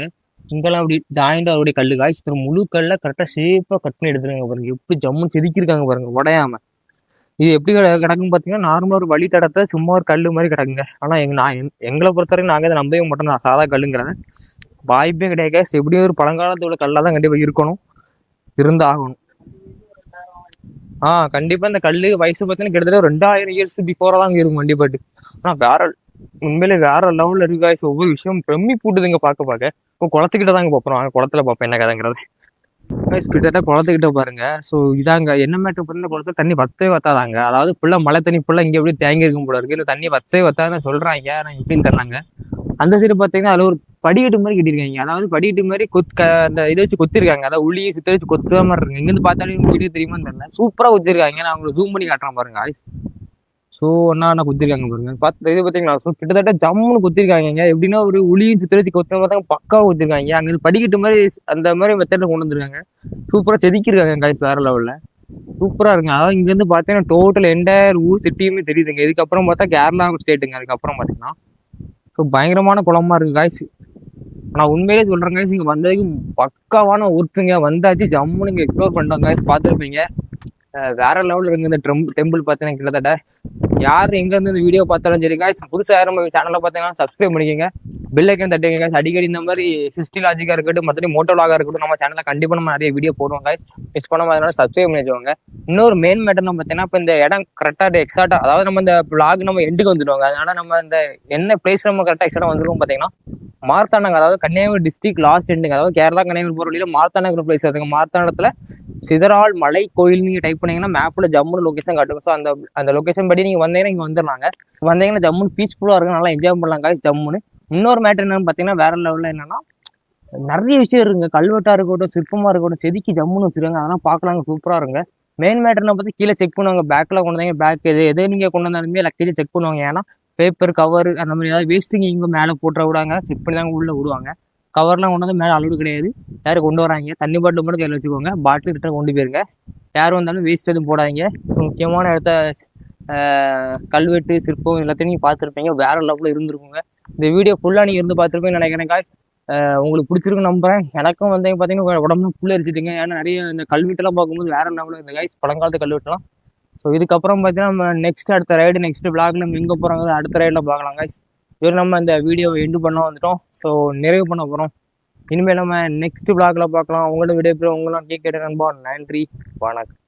இங்கெல்லாம் அப்படி ஜாயிண்டா அவருடைய கல்லு காய்ச்சி ஒரு முழு கல்ல கரெக்டாக ஷேப்பாக கட் பண்ணி எடுத்துருங்க பாருங்க. எப்படி ஜம்முன்னு செதுக்கியிருக்காங்க பாருங்க, உடையாம. இது எப்படி கிடக்குன்னு பார்த்தீங்கன்னா நார்மலாக ஒரு வழி தடத்தை சும்மா ஒரு கல் மாதிரி கிடக்குங்க. ஆனால் எங்களை பொறுத்த வரைக்கும் நாங்கள் இதை நம்பவே மாட்டோம், நான் சாதா கல்லுங்கிறேன். வாய்ப்பே கிடையாது கேஸ். எப்படியும் ஒரு பழங்காலத்தோட கல்லாக தான் கண்டிப்பாக இருக்கணும், இருந்தாகணும். கண்டிப்பாக இந்த கல் வயசு பார்த்தீங்கன்னா கிட்டத்தட்ட 2000 இயர்ஸ் பிஃபோராக தான் இருக்கும் கண்டிப்பாட்டு. ஆனால் வேற உண்மையிலே வேற லெவலில் இருக்கு காய்ஸ். ஒவ்வொரு விஷயம் பிரம்மி போட்டுதுங்க பார்க்க. இப்போ குளத்துக்கிட்ட தாங்க பார்ப்போம், குளத்துல பார்ப்போம் என்ன கதைங்கிறது. கிட்டத்தட்ட குளத்துக்கிட்ட பாருங்க. ஸோ இதாங்க என்ன மேட்டர் பண்ண, குளத்துல தண்ணி வத்தவே வத்தாதாங்க. அதாவது ஃபுல்லாக மழை தண்ணி ஃபுல்லாக இங்கே எப்படி தேங்கி இருக்கும் போல இருக்கு. இல்லை தண்ணி வத்தவே வத்தாதான் சொல்றாங்க. ஆனால் எப்படின்னு தரலாங்க. அந்த சைடு பார்த்தீங்கன்னா அதில் ஒரு படிக்கட்டு மாதிரி கட்டியிருக்காங்க. அதாவது படிக்கட்டு மாதிரி அந்த இதை வச்சு கொத்திருக்காங்க. அதாவது உள்ளியை சுத்த வச்சு கொத்துற மாதிரி இருக்கு. இங்கேருந்து பார்த்தாலும் வீட்டுக்கு தெரியுமான்னு தெரியல, சூப்பராக கொத்திருக்காங்க. நான் அவங்களை ஜூம் பண்ணி காட்டுறேன் பாருங்க. ஸோ ஒன்னா குத்திருக்காங்க பாருங்க. பார்த்து இது பார்த்தீங்களா, ஸோ கிட்டத்தட்ட ஜம்முன்னு குத்திருக்காங்க. எப்படின்னா ஒரு உளியும் சுத்திரச்சு கொத்த பார்த்தாங்க, பக்காவாக குத்திருக்காங்க. அங்கே படிக்கட்டு மாதிரி அந்த மாதிரி மெத்தட்ல கொண்டு வந்துருக்காங்க. சூப்பராக செதுக்கிருக்காங்க காய்ஸ், வேற லெவலில் சூப்பராக இருக்குங்க. அதாவது இங்கேருந்து பார்த்தீங்கன்னா டோட்டல் என்டையர் ஊர் சிட்டியுமே தெரியுதுங்க. இதுக்கப்புறம் பார்த்தா கேரளா ஸ்டேட்டுங்க. அதுக்கப்புறம் பார்த்தீங்கன்னா ஸோ பயங்கரமான குளமா இருக்கு காய்ஸ். நான் உண்மையிலே சொல்றேன் காய்ஸ், இங்கே வந்ததுக்கு பக்காவான ஒர்க்குங்க. வந்தாச்சு ஜம்முன்னு இங்கே எக்ஸ்ப்ளோர் பண்ணிட்டோம் காய்ஸ். பார்த்துருப்பீங்க வேற லெவலில் இருக்கு இந்த டெம்பிள் பார்த்தீங்கன்னா. கிட்டத்தட்ட யார் எங்க இருந்து இந்த வீடியோ பார்த்தாலும் சரி காய்ஸ், புதுசாக யாரும் சேனலை பார்த்தீங்கன்னா சப்ஸ்கிரைப் பண்ணிக்கோங்க, பெல் ஐக்கன் தட்டுங்க காய்ஸ். அடிக்கடி இந்த மாதிரி ஹிஸ்ட்ரிலாஜிக்காக இருக்கட்டும், மற்றபடி மோட்டோலாக இருக்கட்டும், நம்ம சேனலில் கண்டிப்பாக நம்ம நிறைய வீடியோ போடுவோம் காய்ஸ். மிஸ் பண்ணாம அதனால சப்ஸ்கிரைப் பண்ணி வச்சுக்கோங்க. இன்னொரு மெயின் மேட்டர் பார்த்தீங்கன்னா, இப்போ இந்த இடம் கரெக்டாக எக்ஸாக்டா, அதாவது நம்ம இந்த பிளாக் நம்ம எண்டுக்கு வந்துடுவாங்க. அதனால நம்ம இந்த என்ன பிளேஸ் நம்ம கரெக்டாக எக்ஸாக்டா வந்துருவோம் பார்த்தீங்கன்னா மார்த்தாண்டங்க, அதாவது கன்னியாகுமரி டிஸ்ட்ரிக்ட் லாஸ்ட் எண்டுங்க. அதாவது கேரளா கன்னியாகுமரி போகிற வழியில மார்த்தாண்டங்கிற பிளேஸ் இருக்குங்க. மார்த்தாண்டத்தில் சிதறால் மலை கோயில் நீங்க டைப் பண்ணீங்கன்னா மேப்ல ஜம்முன்னு லொகேஷன் காட்டுங்க. ஸோ அந்த லொகேஷன் படி நீங்க வந்தீங்கன்னா இங்க வந்துடுறாங்க. வந்தீங்கன்னா ஜம்முன்னு பீஸ்ஃபுல்லா இருக்கும், நல்லா என்ஜாய் பண்ணலாம் காய்ஸ் ஜம்முன்னு. இன்னொரு மேட்டர் என்னன்னு பாத்தீங்கன்னா வேற லெவலில் என்னன்னா நிறைய விஷயம் இருக்குங்க. கல்வெட்டா இருக்கட்டும், சிற்பமா இருக்கட்டும், செதுக்கி ஜம்முன்னு வச்சிருக்காங்க. அதெல்லாம் பார்க்கலாங்க, சூப்பரா இருங்க. மெயின் மேட்டர்னா பார்த்து கீழே செக் பண்ணுவாங்க. பேக்ல கொண்டு வந்தாங்க, பேக் எது நீங்க கொண்டு வந்தாலுமே கீழே செக் பண்ணுவாங்க. ஏன்னா பேப்பர் கவர் அந்த மாதிரி ஏதாவது வேஸ்ட்டுங்க இங்கே மேலே போட்டுற விடாங்க, செக் பண்ணி தாங்க உள்ள விடுவாங்க. கவர்லாம் கொண்டு வந்து மேலே அலோடு கிடையாது. யாரும் கொண்டு வராங்க, தண்ணி பாட்டில் மட்டும் கையில் வச்சுக்கோங்க, பாட்டில் கிட்ட கொண்டு போயிருங்க. யாரும் வந்தாலும் வேஸ்ட் எதுவும் போடாதீங்க. ஸோ முக்கியமான இடத்த கல்வெட்டு சிற்பம் எல்லாத்தையும் நீங்கள் பார்த்துருப்பீங்க, வேற லெவலில் இருந்திருக்குங்க. இந்த வீடியோ ஃபுல்லாக நீங்கள் இருந்து பார்த்துருப்பீங்கன்னு நினைக்கிறேன் காய்ஸ். உங்களுக்கு பிடிச்சிருக்குன்னு நம்புறேன். எனக்கும் வந்து பார்த்தீங்கன்னா உடம்புல புள்ள அரிச்சிட்டுங்க. ஏன்னா நிறைய இந்த கல்வெட்டுலாம் பார்க்கும்போது வேற லெவலில் இந்த காய்ஸ், பழங்காலத்து கல்வெட்டுலாம். ஸோ இதுக்கப்புறம் பார்த்தீங்கன்னா நம்ம நெக்ஸ்ட் அடுத்த ரைடு, நெக்ஸ்ட் பிளாக்ல நம்ம எங்கே போகிறாங்க அடுத்த ரைடில் பார்க்கலாம் காய்ஸ். இது நம்ம இந்த வீடியோவை எண்டு பண்ண வந்துட்டோம். ஸோ நிறைவு பண்ண போகிறோம். இனிமேல் நம்ம நெக்ஸ்ட் பிளாக்ல பார்க்கலாம். உங்களோட விடைபெறும் உங்களாம் கேட்க நண்பா. நன்றி, வணக்கம்.